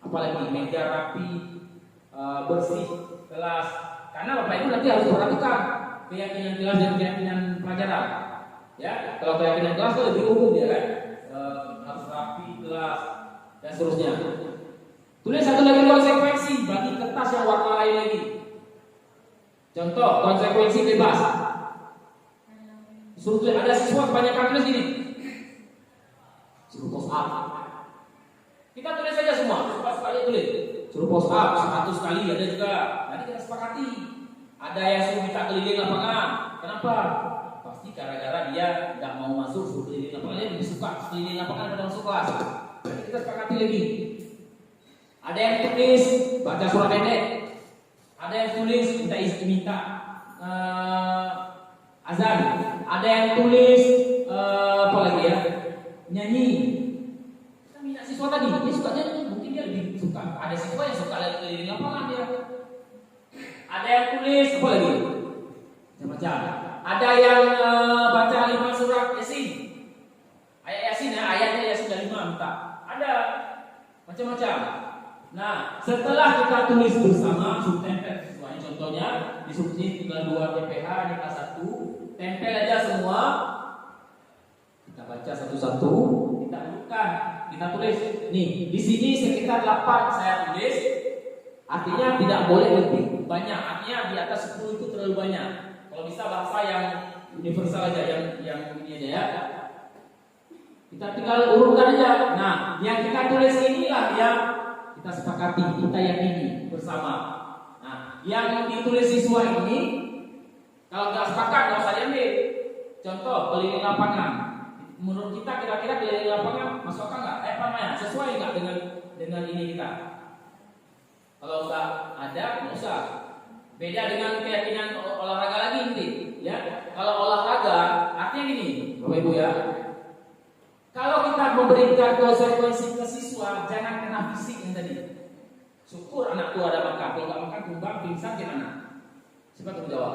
apalagi meja rapi, bersih, kelas. Karena Bapak Ibu nanti harus perhatikan keyakinan kelas dan keyakinan pelajaran. Ya, kalau keyakinan kelas itu lebih umum ya kan, harus rapi, kelas dan seterusnya. Tulis satu lagi konsekuensi bagi kertas yang warna lain lagi. Contoh konsekuensi bebas. Suruh tulis, ada siswa kebanyakan tulis gini, suruh post up. Kita tulis saja semua, sekali tulis. Suruh post up 100 kali, ada juga. Nanti kita sepakati. Ada yang suruh minta keliling lapangan. Kenapa? Pasti gara-gara dia nggak mau masuk suruh keliling lapangan. Dia lebih suka keliling lapangan daripada masuk kelas. Nanti kita sepakati lagi. Ada yang tulis baca surat pendek. Ada yang tulis minta azan. Ada yang tulis apa lagi ya? Nyanyi. Kita minta siswa tadi, dia suka nyanyi, mungkin dia lebih suka. Ada siswa yang suka keliling lapangan dia. Ada yang tulis apa lagi? Macam-macam. Ada yang baca 5 surat Yasin. Ayat Yasin ya, ayatnya Yasin 5 minta. Ada macam-macam. Nah, setelah kita tulis bersama, tempel siswanya. Contohnya di subsidi tinggal 2 TPH di kelas 1, tempel aja semua. Kita baca satu-satu, kita dudukkan, kita tulis. Nih, di sini sekitar 8 saya tulis. Artinya tidak boleh lebih banyak. Artinya di atas 10 itu terlalu banyak. Kalau bisa bahasa yang universal aja, yang ini aja ya. Kita tinggal urutkan aja. Nah, yang kita tulis inilah yang kita sepakati, kita yakini bersama. Nah, yang ditulis siswa ini, kalau nggak sepakat nggak usah diambil. Contoh keliling lapangan. Menurut kita kira-kira keliling lapangan masuk akal nggak? apa namanya? Sesuai nggak dengan ini kita? Kalau nggak ada, nggak usah. Beda dengan keyakinan olahraga lagi nanti, ya. Kalau olahraga, artinya gini, Bapak Ibu ya. Kalau kita memberikan konsekuensi ke siswa, jangan kena fisik yang tadi. Syukur anak tua ada makan, kalau nggak makan tumbang, pingsan gimana? Siapa tanggung jawab?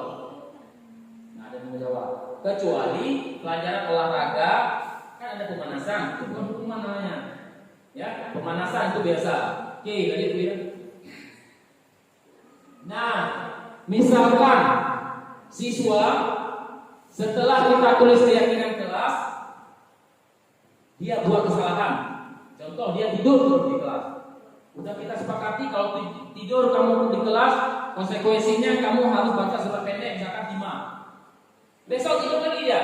Nggak ada tanggung jawab. Kecuali pelajaran olahraga, kan ada pemanasan, itu bukan hukuman namanya. Ya, pemanasan itu biasa. Oke, lanjut ya. Nah, misalkan siswa setelah kita tulis keyakinan kelas, dia buat kesalahan. Contoh, dia tidur di kelas. Udah kita sepakati kalau tidur kamu di kelas, konsekuensinya kamu harus baca surat pendek misalkan 5. Besok tidur lagi dia.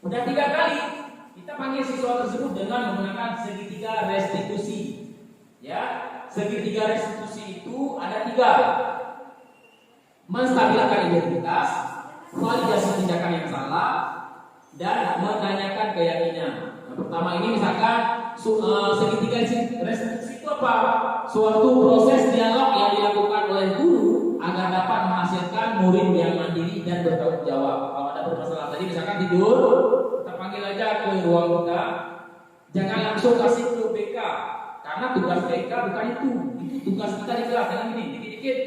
Udah 3 kali. Kita panggil siswa tersebut dengan menggunakan segitiga restitusi. Ya, segitiga restitusi itu ada 3. Menstabilkan identitas, validasi tindakan yang salah, dan menanyakan keyakinan. Yang pertama ini misalkan segitiga restitusi itu apa? Suatu proses dialog yang dilakukan oleh guru agar dapat menghasilkan murid yang mandiri dan bertanggung jawab. Kalau ada permasalahan tadi misalkan tidur, kita panggil aja ke ruang kita. Jangan langsung kasih ke BK, karena tugas BK bukan itu tugas kita di kelas. Jangan gini, dikit-dikit.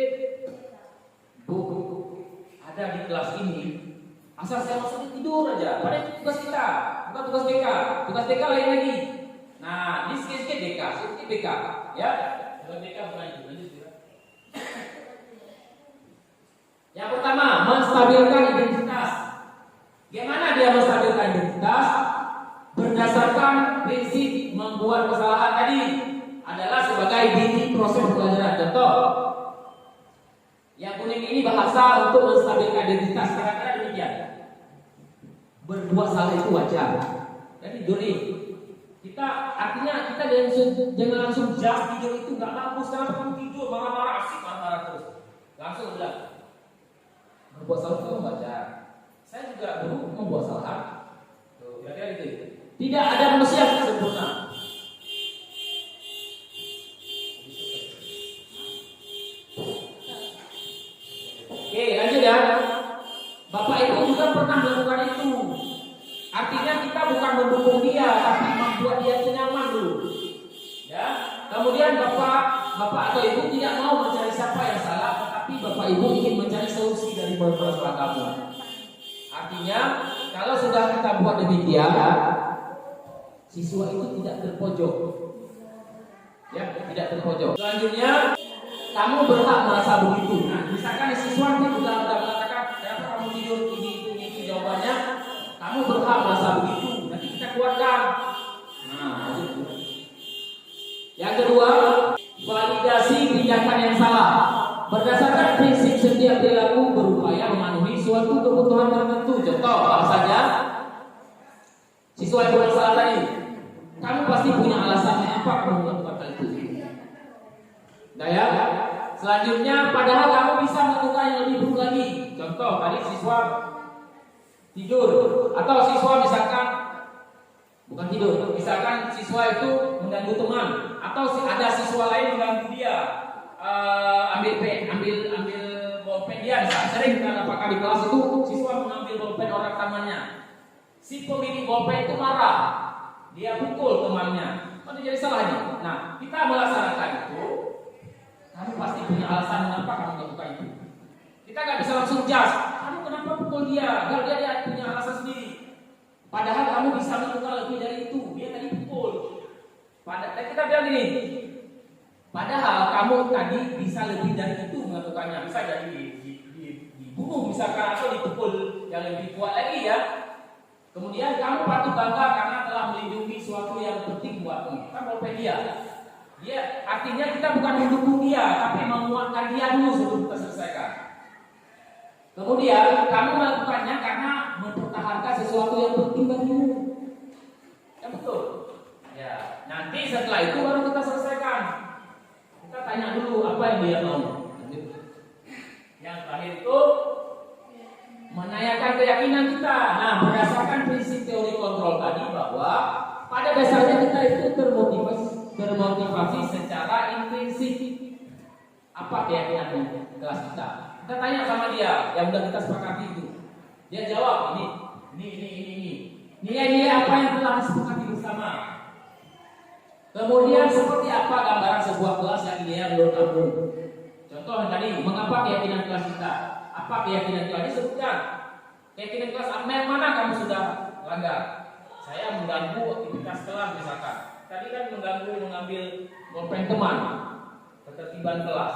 Bu, ada di kelas ini. Asal saya masuk tidur aja. Padahal itu tugas kita, bukan tugas BK. Tugas BK lain lagi. Nah, ini sedikit BK, sedikit BK, ya. Tugas BK bukan itu. Yang pertama, menstabilkan identitas. Gimana dia menstabilkan identitas? Berdasarkan prinsip membuat kesalahan tadi adalah sebagai bini proses pelajaran. Contoh, yang kuning ini bahasa untuk menstabilkan identitas. Kira-kira demikian. Berbuat salah itu wajar. Jadi duri. Artinya kita jangan langsung jas tidur itu nggak bagus. Kenapa kamu tidur marah-marah asik marah-marah terus? Langsung udah. Berbuat salah itu wajar. Saya juga dulu membuat salah. Tuh, kira-kira gitu. Tidak ada manusia yang sempurna. Oke, lanjut ya. Bapak Ibu juga pernah melakukan itu. Artinya kita bukan mendukung dia, tapi membuat dia nyaman dulu. Ya. Kemudian bapak atau ibu tidak mau mencari siapa yang salah, tetapi bapak ibu ingin mencari solusi dari masalah kamu. Artinya, kalau sudah kita buat demikian, siswa itu tidak terpojok. Ya, tidak terpojok. Selanjutnya, kamu berhak merasa begitu. Nah, misalkan siswa itu sudah mengatakan, kenapa kamu tidur ini jawabannya, kamu berhak merasa begitu. Nanti kita kuatkan. Nah, itu. Yang kedua, validasi tindakan yang salah. Berdasarkan prinsip setiap perilaku berupaya memenuhi suatu kebutuhan tertentu. Contoh, apa saja? Siswa yang bersalah tadi, kamu pasti punya alasannya apa kamu melakukan hal itu. Nah ya, selanjutnya padahal kamu bisa melakukan yang lebih buruk lagi. Contoh, tadi siswa tidur, atau siswa misalkan bukan tidur, misalkan siswa itu mengganggu teman, atau ada siswa lain mengganggu dia, ambil bolpen dia. Sering kan apakah di kelas itu siswa mengambil bolpen orang temannya. Si pemilik bolpen itu marah, dia pukul temannya, kan jadi salah nih. Nah, kita melaksanakan itu, kamu pasti punya alasan mengapa kamu melakukan itu. Kita nggak bisa langsung judge, kamu kenapa pukul dia? Dia punya alasan sendiri. Padahal kamu bisa melakukan lebih dari itu. Dia tadi pukul. Padahal kita bilang gini, padahal kamu tadi bisa lebih dari itu melakukannya. Bisa jadi dibunuh misalkan, atau dipukul yang lebih kuat lagi ya. Kemudian kamu patut bangga karena telah melindungi suatu yang penting buatmu. Kan bolpen dia. Dia artinya kita bukan mendukung dia, tapi menguatkan dia dulu sebelum kita selesaikan. Kemudian kamu melakukannya karena mempertahankan sesuatu yang penting bagimu. Ya betul. Ya, nanti setelah itu baru kita selesaikan. Kita tanya dulu apa yang dia mau. Yang terakhir itu menanyakan keyakinan kita. Nah, berdasarkan prinsip teori kontrol tadi bahwa pada dasarnya kita itu termotivasi secara intrinsik. Apa keyakinannya kelas kita? Kita tanya sama dia, yang udah kita sepakati itu. Dia jawab ini. Nilai-nilai apa yang telah disepakati bersama. Kemudian seperti apa gambaran sebuah kelas yang ideal menurut kamu? Contoh yang tadi, mengapa keyakinan kelas kita? Apa keyakinan kelas? Disebutkan. Keyakinan kelas yang mana kamu sudah langgar? Saya mengganggu aktivitas kelas misalkan. Tadi kan mengambil bolpen teman, ketertiban kelas.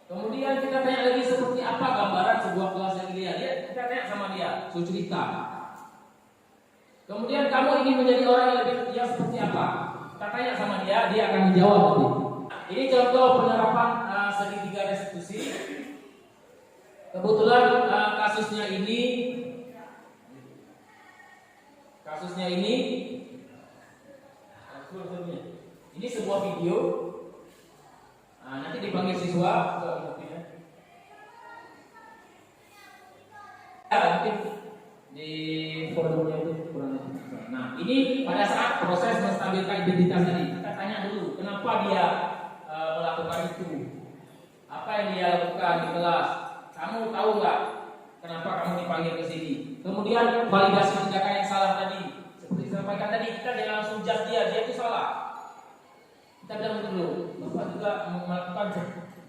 Kemudian kita tanya lagi seperti apa gambaran sebuah kelas yang ideal. Kita tanya sama dia, suruh cerita. Kemudian kamu ingin menjadi orang yang lebih ideal seperti apa? Kita tanya sama dia, dia akan menjawab nanti. Ini contoh penerapan segitiga restitusi. Kebetulan kasusnya ini sebuah video. Nanti dipanggil siswa. Mungkin di forumnya itu kurang. Nah, ini pada saat proses menstabilkan identitas tadi, kita tanya dulu kenapa dia melakukan itu, apa yang dia lakukan di kelas. Kamu tahu nggak kenapa kamu dipanggil ke sini? Kemudian validasi tindakan yang salah tadi, seperti disampaikan tadi, kita jangan langsung judge dia itu salah. Kita bilang dulu, bapak juga melakukan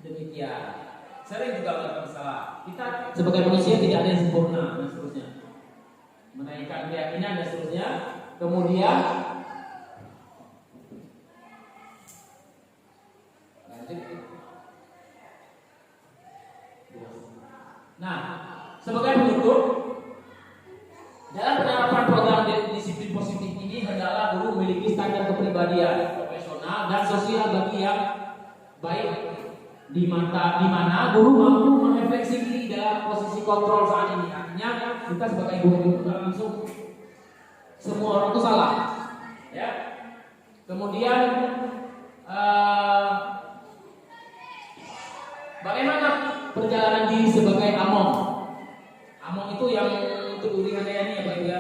demikian. Sering juga melakukan salah. Kita sebagai manusia tidak ada yang sempurna dan seterusnya. Menaikkan keyakinan dan seterusnya. Kemudian nah, sebagai penutup, dalam penerapan program disiplin positif ini hendaklah guru memiliki standar kepribadian, profesional dan sosial bagi yang baik, di mana guru mampu merefleksi diri dalam posisi kontrol saat ini. Artinya kita sebagai guru langsung semua orang itu salah, ya. Kemudian bagaimana perjalanan diri sebagai among? Among itu yang untuk uringan ini ya Pak Ibu ya,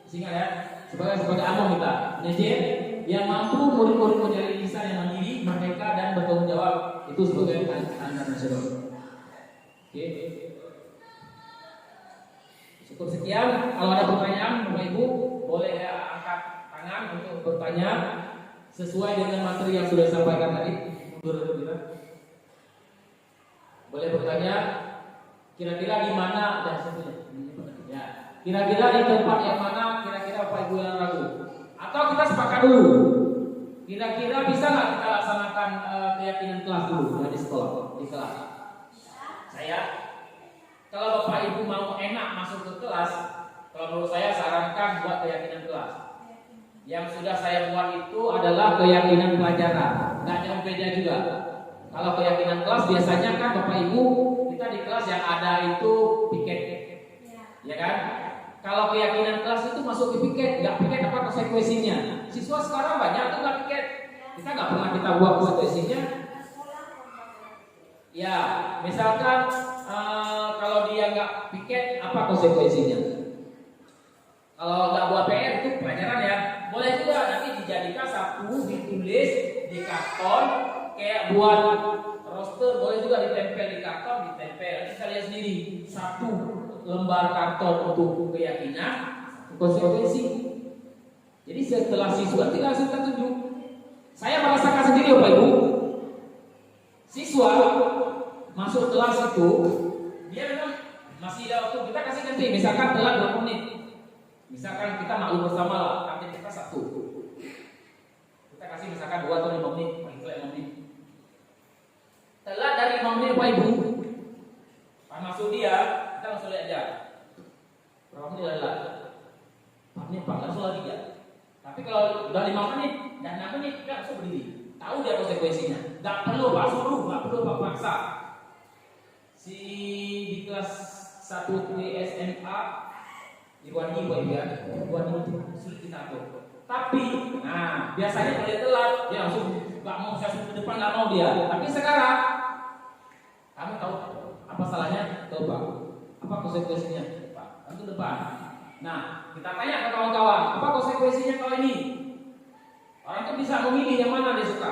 singkat ya. Sebagai among kita, manajer yang mampu murid-murid menjadi lisan yang mandiri, merdeka dan bertanggung jawab. Itu sebagai standar nasional. Oke. Cukup sekian. Kalau ada pertanyaan, Bapak Ibu boleh ya angkat tangan untuk bertanya sesuai dengan materi yang sudah disampaikan tadi. Mundur kita. Boleh bertanya kira-kira di mana dan seterusnya. Ya. Kira-kira di tempat yang mana? Kira-kira Bapak Ibu yang ragu. Atau kita sepakat dulu. Kira-kira bisa nggak kita laksanakan keyakinan kelas dulu di sekolah, di kelas? Kalau Bapak Ibu mau enak masuk ke kelas, kalau menurut saya sarankan buat keyakinan kelas. Yang sudah saya buat itu adalah keyakinan pelajaran, nggak jauh beda juga. Kalau keyakinan kelas biasanya kan Bapak Ibu kita di kelas yang ada itu piket, ya kan? Kalau keyakinan kelas itu masuk ke piket, nggak piket apa konsekuensinya? Siswa sekarang banyak tuh nggak piket, kita nggak pernah kita buat konsekuensinya. Ya, misalkan kalau dia nggak piket, apa konsekuensinya? Kalau nggak buat PR itu pelajaran ya, boleh juga nanti dijadikan sapu, ditulis di karton, kayak buat roster, boleh juga ditempel di karton, ditempel. Kita lihat sendiri, satu lembar karton untuk keyakinan, konsekuensi. Jadi setelah siswa tinggal kita tunjuk. Saya merasakan sendiri Bapak Ibu, siswa masuk kelas itu dia memang masih ada waktu, kita kasih ganti, misalkan telat 20 menit. Misalkan kita maklum bersama lah, nanti kita satu. Kita kasih misalkan 2 atau 5 menit, paling telat 5 menit. Telat dari 5 menit Bapak Ibu, pas masuk dia, kita langsung lihat aja. Berapa menit telat? 4 menit, langsung lagi ya. Tapi kalau udah 5 menit dan 6 menit, kita langsung berdiri. Tahu dia konsekuensinya. Gak perlu Pak suruh, gak perlu Pak paksa. Si di kelas 1 di SMA Irwandi Pak Ibu ya, Irwandi itu sulit kita atur. Tapi, nah biasanya kalau dia telat, dia langsung gak mau saya suruh ke depan, gak mau dia. Tapi sekarang, kamu tahu apa salahnya? Tahu Pak? Apa konsekuensinya? Pak, langsung depan. Nah, kita tanya ke kawan-kawan, apa konsekuensinya kalau ini? Orang tuh bisa memilih yang mana dia suka.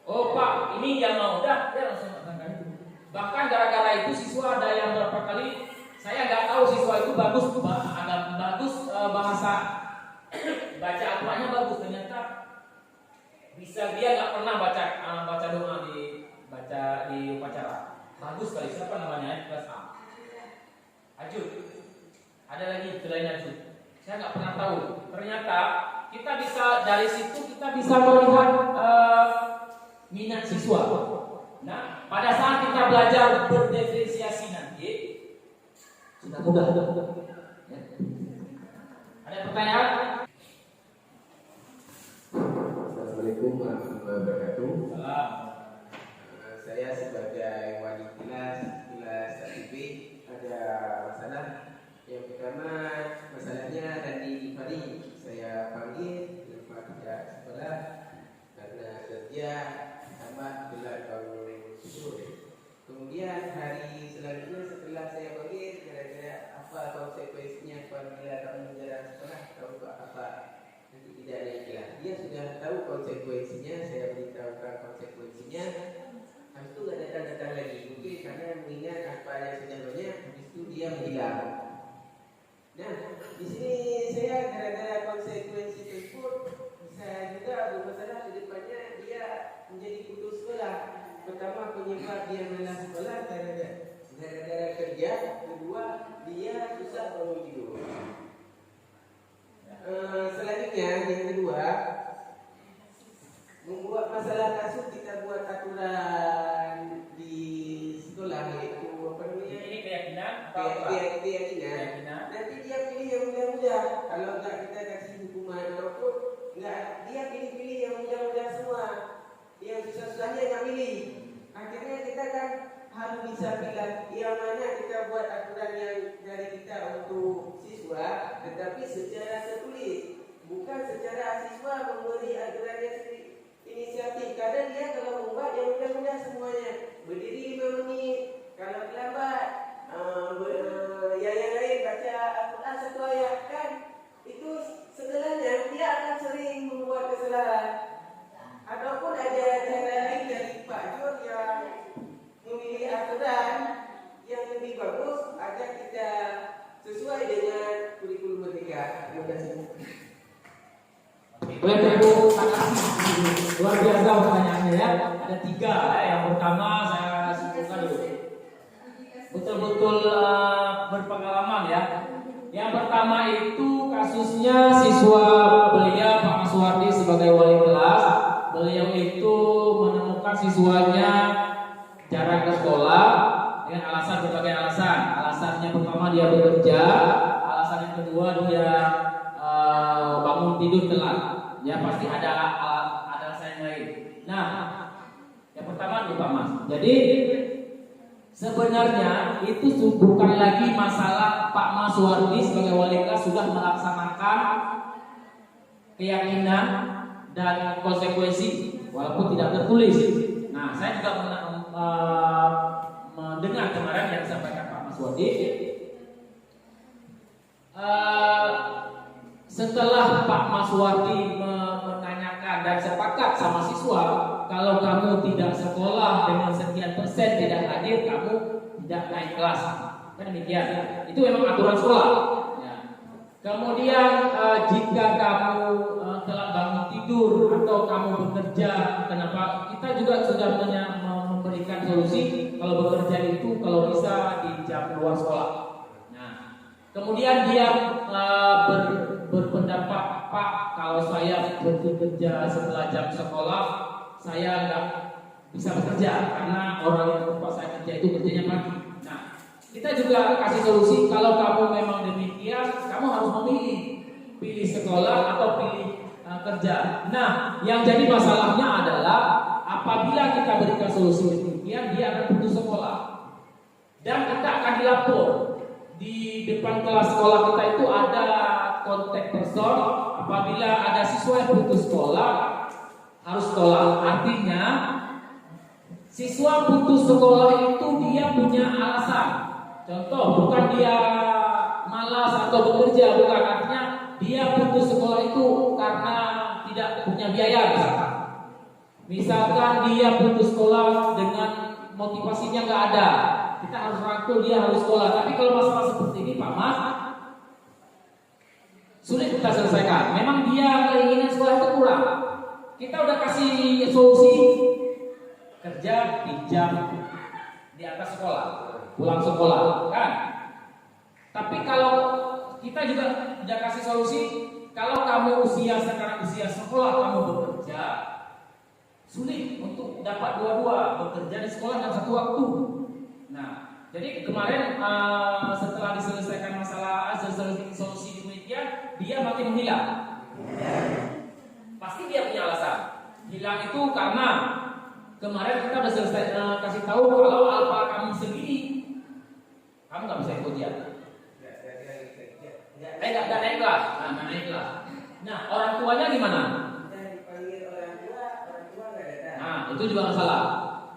Oh Pak, ini dia mau, udah dia langsung melakukan itu. Bahkan gara-gara itu siswa ada yang berapa kali saya nggak tahu siswa itu bagus, ada bagus bahasa baca Al-Qur'annya bagus, ternyata bisa dia nggak pernah baca doa di upacara. Bagus sekali, siapa namanya? Kelas A. Ajud. Ada lagi selain Ajud. Saya nggak pernah tahu. Ternyata kita bisa dari situ kita bisa melihat minat siswa. Nah, pada saat kita belajar berdiferensiasi nanti sudah mudah. Ya. Ada pertanyaan? Assalamualaikum warahmatullahi wabarakatuh. Salam. Saya sebagai wali kelas 1B ada masalah. Yang pertama masalahnya Randi Fari. Saya panggil lepas tidak sekolah karena kerja sama gelar tahun 10. Kemudian hari selanjutnya setelah saya panggil kira-kira apa konsekuensinya panggilan tahun menjarah sekolah tahu apa? Nanti tidak naik kelas. Dia sudah tahu konsekuensinya, saya beritahukan konsekuensinya. Habis itu nggak datang-datang lagi. Mungkin karena mengingat apa yang sudah banyak, habis itu dia menghilang. Nah, di sini saya gara-gara konsekuensi tersebut bisa juga bermasalah ke depannya dia menjadi putus sekolah. Pertama penyebab dia malas sekolah gara-gara kerja, kedua dia susah bangun tidur. Selanjutnya yang kedua membuat masalah kasus kita buat aturan di sekolah yaitu apa namanya? Ini keyakinan. Keyakinan. Nanti dia pilih yang mudah-mudah. Kalau enggak kita kasih hukuman ataupun enggak dia pilih yang mudah-mudah semua. Yang susah-susahnya enggak pilih. Akhirnya kita kan harus bisa pilih yang mana kita buat aturan yang dari kita untuk siswa, tetapi secara tertulis, bukan secara siswa memberi aturannya sendiri. Inisiatif kadang dia kalau membuat yang mudah-mudah semuanya berdiri 5 menit, kalau terlambat yang lain baca Al-Quran 1 ayat kan itu sebenarnya dia akan sering membuat kesalahan. Ataupun ada cara lain dari Pak Jor yang memilih aturan yang lebih bagus agar kita sesuai dengan kurikulum merdeka. Terima kasih. Baik, Ibu, luar biasa pertanyaannya ya. Ada 3 ya. Yang pertama saya simpulkan dulu. Betul-betul berpengalaman ya. Yang pertama itu kasusnya siswa beliau Pak Maswardi sebagai wali kelas. Beliau itu menemukan siswanya jarang ke sekolah dengan alasan berbagai alasan. Alasannya pertama dia bekerja, alasan yang kedua dia bangun tidur telat. Ya pasti ada alasan yang lain. Nah, yang pertama nih Pak Mas. Jadi sebenarnya itu bukan lagi masalah Pak Maswardi sebagai wali kelas sudah melaksanakan keyakinan dan konsekuensi walaupun tidak tertulis. Nah, saya juga mendengar kemarin yang disampaikan Pak Maswardi. Setelah Pak Maswardi menanyakan dan sepakat sama siswa, kalau kamu tidak sekolah dengan sekian persen tidak hadir, kamu tidak naik kelas. Kan demikian. Itu memang aturan sekolah. Ya. Kemudian jika kamu telah bangun tidur atau kamu bekerja, kenapa? Kita juga sudah memberikan solusi kalau bekerja itu kalau bisa di jam luar sekolah. Nah, kemudian dia berpendapat, Pak, kalau saya bekerja setelah jam sekolah, saya nggak bisa bekerja karena orang yang tempat saya kerja itu kerjanya pagi. Nah, kita juga kasih solusi kalau kamu memang demikian, kamu harus memilih, pilih sekolah atau pilih kerja. Nah, yang jadi masalahnya adalah apabila kita berikan solusi demikian, dia akan putus sekolah dan kita akan dilapor. Di depan kelas sekolah kita itu ada kontak person. Apabila ada siswa yang putus sekolah, harus sekolah. Artinya siswa putus sekolah itu dia punya alasan. Contoh, bukan dia malas atau bekerja, bukan. Artinya dia putus sekolah itu karena tidak punya biaya misalkan. Misalkan dia putus sekolah dengan motivasinya nggak ada, kita harus rangkul dia harus sekolah. Tapi kalau masalah seperti ini Pak Mas, sulit kita selesaikan. Memang dia keinginan sekolah itu kurang. Kita udah kasih solusi kerja pinjam di atas sekolah, pulang sekolah, kan? Tapi kalau kita juga udah kasih solusi, kalau kamu sekarang usia sekolah kamu bekerja, sulit untuk dapat dua-dua, bekerja di sekolah dan satu waktu. Nah, jadi kemarin setelah diselesaikan masalah solusi demikian, dia makin menghilang. Pasti dia punya alasan. Hilang itu karena kemarin kita udah selesai kasih tahu kalau alfa kamu sendiri, kamu nggak bisa ikut dia. Nggak naik kelas. Nah, orang tuanya gimana? Nah, itu juga masalah.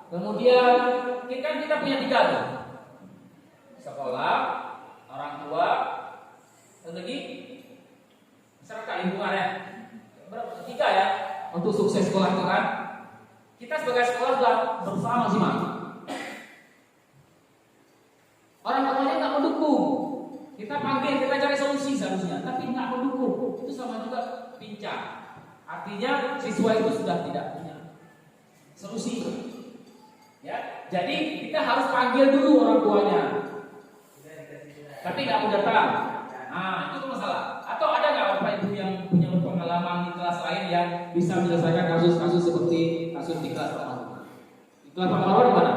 Kemudian kita punya 3 tuh. Sekolah, orang tua, lagi masyarakat lingkungan ya. Berapa? 3 ya. Untuk sukses sekolah itu kan. Kita sebagai sekolah sudah berusaha maksimal. Orang tuanya nggak mendukung. Kita panggil, kita cari solusi seharusnya, tapi nggak mendukung. Itu sama juga pincang. Artinya siswa itu sudah tidak punya solusi. Ya, jadi kita harus panggil dulu orang tuanya. Tapi nggak mau datang. Nah, itu masalah. Atau ada nggak bapak ibu yang punya pengalaman di kelas lain yang bisa menyelesaikan kasus-kasus seperti kasus di kelas Pak Marwan? Di kelas Pak Marwan gimana?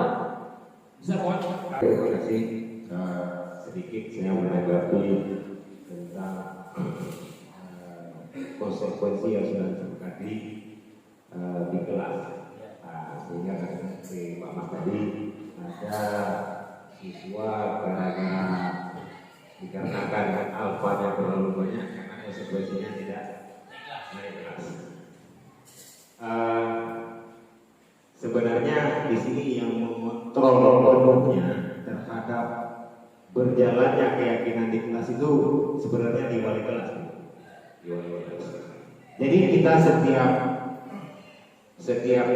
Bisa kawan? Terima kasih. Sedikit saya menanggapi tentang konsekuensi yang sudah terjadi di kelas. Sehingga seperti Pak Mas tadi ada siswa gara-gara dikarenakan alfanya terlalu banyak karena konsekuensinya tidak naik kelas. Sebenarnya di sini yang mengontrol penuhnya terhadap berjalannya keyakinan di kelas itu sebenarnya di wali kelas. Jadi kita setiap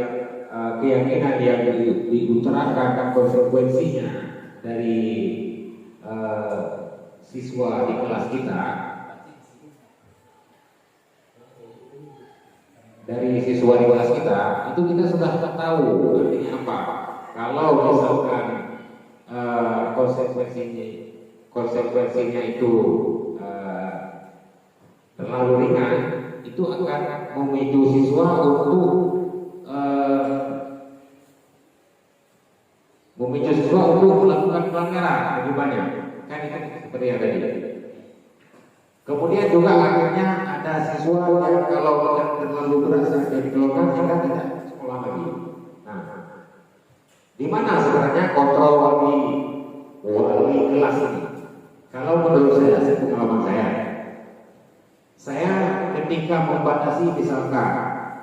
keyakinan yang diutarakan konsekuensinya dari siswa di kelas kita, itu kita sudah tahu artinya apa. Kalau misalkan konsekuensinya itu terlalu ringan, itu akan memicu siswa untuk melakukan pelanggaran lebih banyak. Kan itu seperti yang tadi. Kemudian juga akhirnya ada siswa yang kalau terlalu berat jadi kelompok sehingga tidak sekolah lagi. Nah, di mana sebenarnya kontrol wali kelas ini? Kalau menurut saya, pengalaman saya ketika membatasi misalkan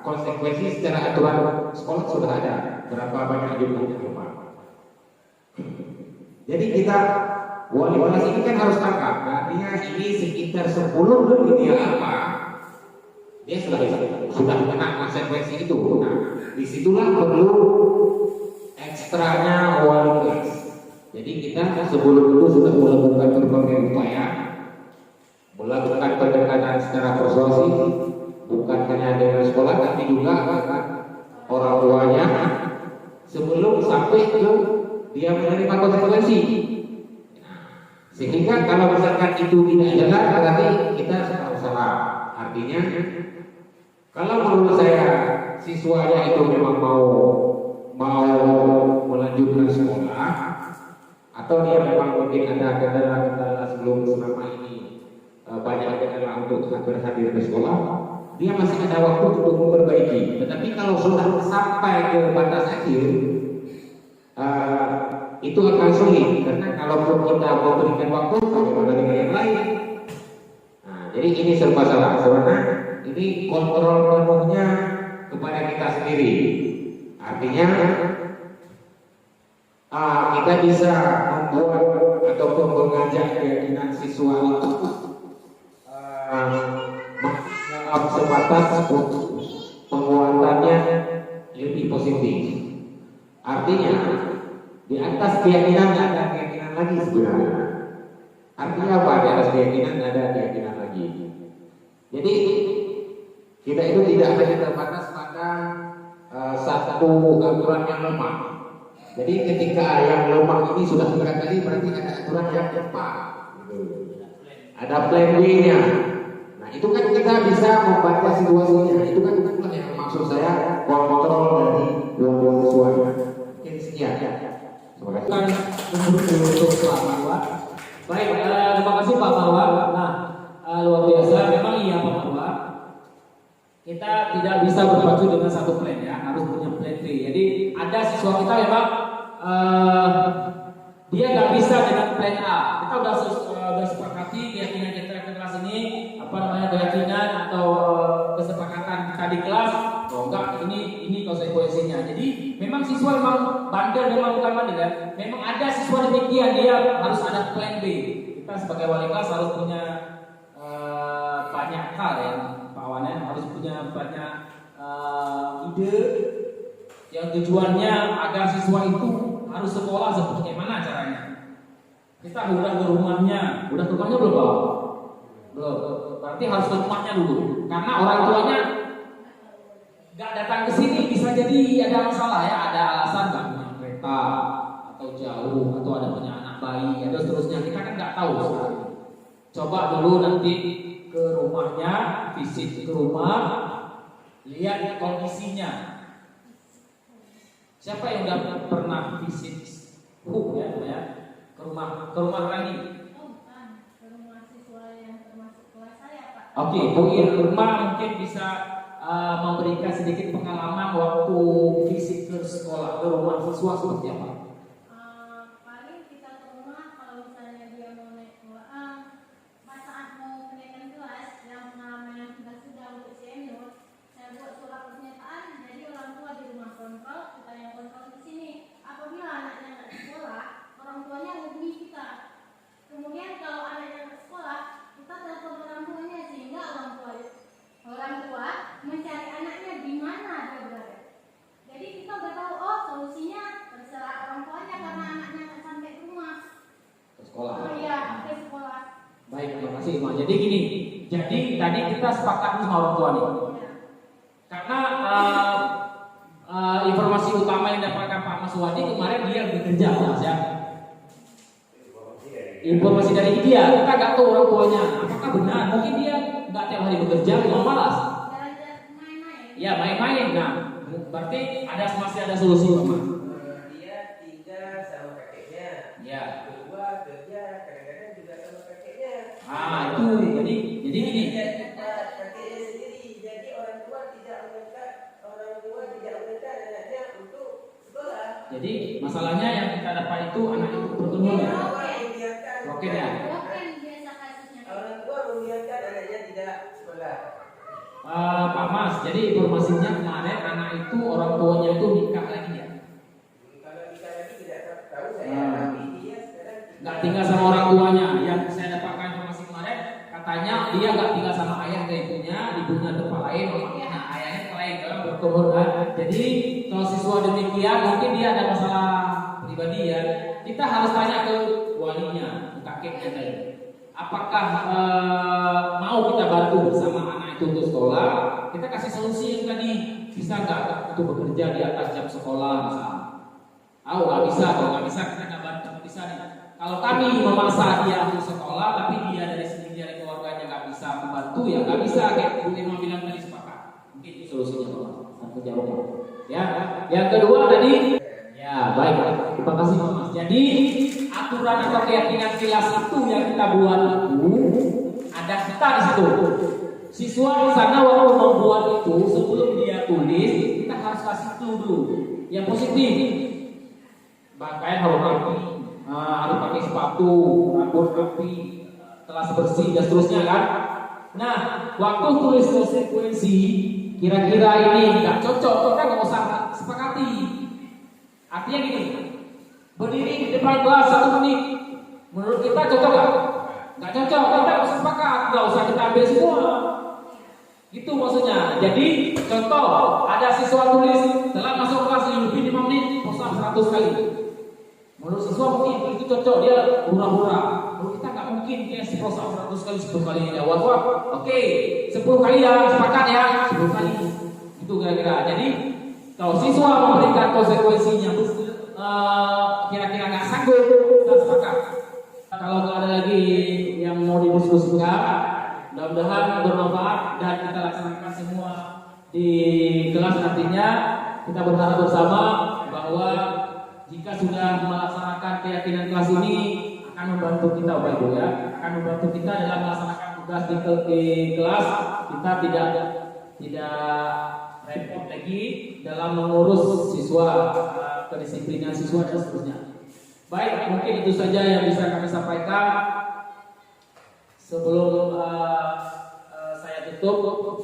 konsekuensi secara aturan sekolah sudah ada, berapa banyak jumlahnya lupa. Jadi kita wali kelas ini kan harus tangkap. Artinya ini sekitar 10 dia apa? Dia sudah kena konsekuensi itu. Nah, disitulah perlu ekstranya wali kelas. Jadi kita sebelum itu sudah melakukan berbagai upaya, melakukan pendekatan secara persuasif, bukan hanya dengan sekolah, tapi juga orang tuanya, sebelum sampai ke dia menerima konsekuensi. Sehingga kalau misalkan itu tidak jalan, berarti kita salah. Artinya, kalau menurut saya siswanya itu memang mau melanjutkan sekolah, atau dia memang mungkin ada kendala sebelum selama ini banyak kendala untuk berhadir di sekolah, dia masih ada waktu untuk memperbaiki. Tetapi kalau sudah sampai ke batas akhir, itu akan sulit, karena kalau kita memberikan waktu, bagaimana dengan yang lain? Nah, jadi ini serba salah. Sebenarnya ini kontrol penuhnya kepada kita sendiri. Artinya kita bisa membuat ataupun mengajak keyakinan siswa itu sebatas penguatannya lebih positif. Artinya di atas keyakinan ada keyakinan lagi sebenarnya. Artinya apa? Di atas keyakinan ada keyakinan lagi. Jadi kita itu tidak hanya terbatas pada satu aturan yang lemah. Jadi ketika yang lemah ini sudah berat tadi, berarti ada aturan yang tepat. Ada plan B-nya. Nah itu kan kita bisa membaca situasinya. Itu kan yang maksud saya kontrol dari dua siswanya. Mungkin sekian. Terima kasih. Untuk Pak Marwa. Baik, terima kasih Pak Marwa. Nah, luar biasa. Memang iya Pak Marwa. Kita tidak bisa berpacu dengan satu plan ya, harus punya plan B. Jadi ada siswa kita memang dia nggak bisa dengan plan A. Kita udah sepakati keyakinan kita ke kelas ini, keyakinan atau kesepakatan kita di kelas. Oh enggak, ini konsekuensinya. Jadi memang siswa memang bandel, memang bukan bandel kan. Memang ada siswa demikian, dia harus ada plan B. Kita sebagai wali kelas harus punya banyak hal ya. Harus punya banyak ide yang tujuannya agar siswa itu harus sekolah seperti mana caranya. Kita udah ke rumahnya belum Pak? Belum. Berarti harus ke rumahnya dulu. Karena orang tuanya nggak datang ke sini bisa jadi ada masalah ya, ada alasan nggak punya kereta atau jauh atau ada punya anak bayi atau seterusnya. Kita kan nggak tahu sekarang. Coba dulu nanti ke rumahnya, visit ke rumah, lihat kondisinya. Siapa yang udah pernah visit ke rumah lagi? Ke rumah siswa yang termasuk kelas saya, Pak. Oke, mungkin rumah mungkin bisa memberikan sedikit pengalaman waktu visit ke sekolah, ke rumah siswa seperti apa? Paling kita ke rumah kalau misalnya dia mau naik pas saat mau kenaikan kelas yang pengalaman yang sudah untuk senior, saya buat surat pernyataan. Jadi orang tua di rumah kontrol, kita yang kontrol di sini. Apabila anaknya nggak di sekolah, orang tuanya hubungi kita. Kemudian kalau anaknya nggak sekolah, kita telepon orang tuanya sehingga orang tua mencari anaknya di mana dia berada. Jadi kita udah tahu, oh solusinya terserah orang tuanya karena anaknya nggak sampai ke rumah. Ke sekolah. Oh iya, ke sekolah. Baik, terima kasih Iman. Jadi gini, tadi kita sepakat sama orang tua nih. Iya. Karena informasi utama yang dapatkan Pak Mas Wadi kemarin dia bekerja Mas ya. Informasi dari dia, kita nggak tahu orang tuanya. Apakah benar? Mungkin dia nggak tiap hari bekerja, memang malas. Jalan-jalan main-main. Ya main-main. Nah, berarti masih ada solusi Pak Mas. Dia tinggal sama kakeknya. Ya. Kedua kerja kadang-kadang juga sama kakeknya. Itu jadi gini. Kakeknya sendiri. Jadi orang tua tidak mengantar anaknya untuk sekolah. Jadi masalahnya yang kita dapat itu anak itu berkeluar ya. Oke ya. Bukan biasa kasusnya. Orang tua membiarkan anaknya tidak sekolah. Pak Mas, jadi informasinya kemarin anak itu orang tuanya itu nikah lagi ya. Kalau nikah lagi tidak tahu saya, tapi dia sekarang Nggak tinggal sama orang tuanya. Yang saya dapatkan informasi kemarin katanya dia nggak tinggal sama ayah ke ibunya tempat lain, mamanya ayahnya tempat lain dalam berkumur kan. Jadi kalau siswa demikian mungkin dia ada masalah pribadi ya. Kita harus tanya ke walinya, kakeknya tadi. Apakah mau kita bantu bersama anak itu untuk sekolah? Kita kasih solusi yang tadi. Bisa nggak untuk bekerja di atas jam sekolah misalnya? Nggak bisa. Kalau nggak bisa kita nggak bantu. Bisa nih. Kalau kami memaksa dia untuk sekolah, tapi dia dari sendiri dari keluarganya nggak bisa membantu, ya nggak bisa. Kayak Bu Irma bilang tadi sepakat. Mungkin itu solusinya Pak. Satu jawaban. Ya. Yang kedua tadi. Ya baik. Terima kasih Pak Mas. Jadi aturan atau keyakinan kelas itu yang kita buat itu ada kita di situ. Siswa di sana waktu membuat itu sebelum dia tulis kita harus kasih clue dulu yang positif. Pakaian harus rapi, harus pakai sepatu, rambut rapi, kelas bersih dan seterusnya kan. Nah waktu tulis konsekuensi kira-kira ini nggak cocok, kita nggak usah sepakati. Artinya gini, berdiri di depan kelas 1 menit, Menurut kita cocok nggak? Nggak cocok, kita harus sepakat, nggak usah kita ambil semua. Gitu maksudnya. Jadi contoh, ada siswa tulis dalam masuk kelas lebih 5 menit prosa 100 kali. Menurut siswa mungkin itu cocok, dia hura-hura. Kalau kita nggak mungkin kayak prosa 100 kali 10 kali ya. Wah, oke, 10 kali ya, sepakat ya, 10 kali. Itu kira-kira. Jadi kalau siswa memberikan konsekuensinya kira-kira nggak sanggup, kita sepakat. Kalau nggak ada lagi yang mau didiskusikan, mudah-mudahan bermanfaat dan kita laksanakan semua di kelas nantinya. Kita berharap bersama bahwa jika sudah melaksanakan keyakinan kelas ini akan membantu kita, Bapak Ibu ya, akan membantu kita dalam melaksanakan tugas di kelas. Kita tidak repot lagi dalam mengurus siswa, kedisiplinan siswa dan seterusnya. Baik, mungkin itu saja yang bisa kami sampaikan. Sebelum saya tutup,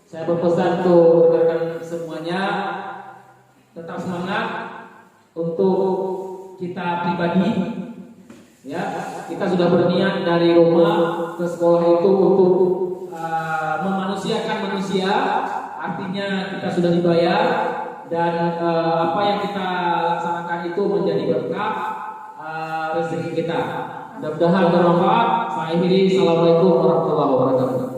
saya berpesan untuk rekan-rekan semuanya tetap semangat untuk kita pribadi. Ya, kita sudah berniat dari rumah ke sekolah itu untuk memanusiakan manusia. Artinya kita sudah dibayar dan apa yang kita laksanakan itu menjadi berkah rezeki kita. Mudah-mudahan bermanfaat. Saya akhiri. Assalamualaikum warahmatullahi wabarakatuh.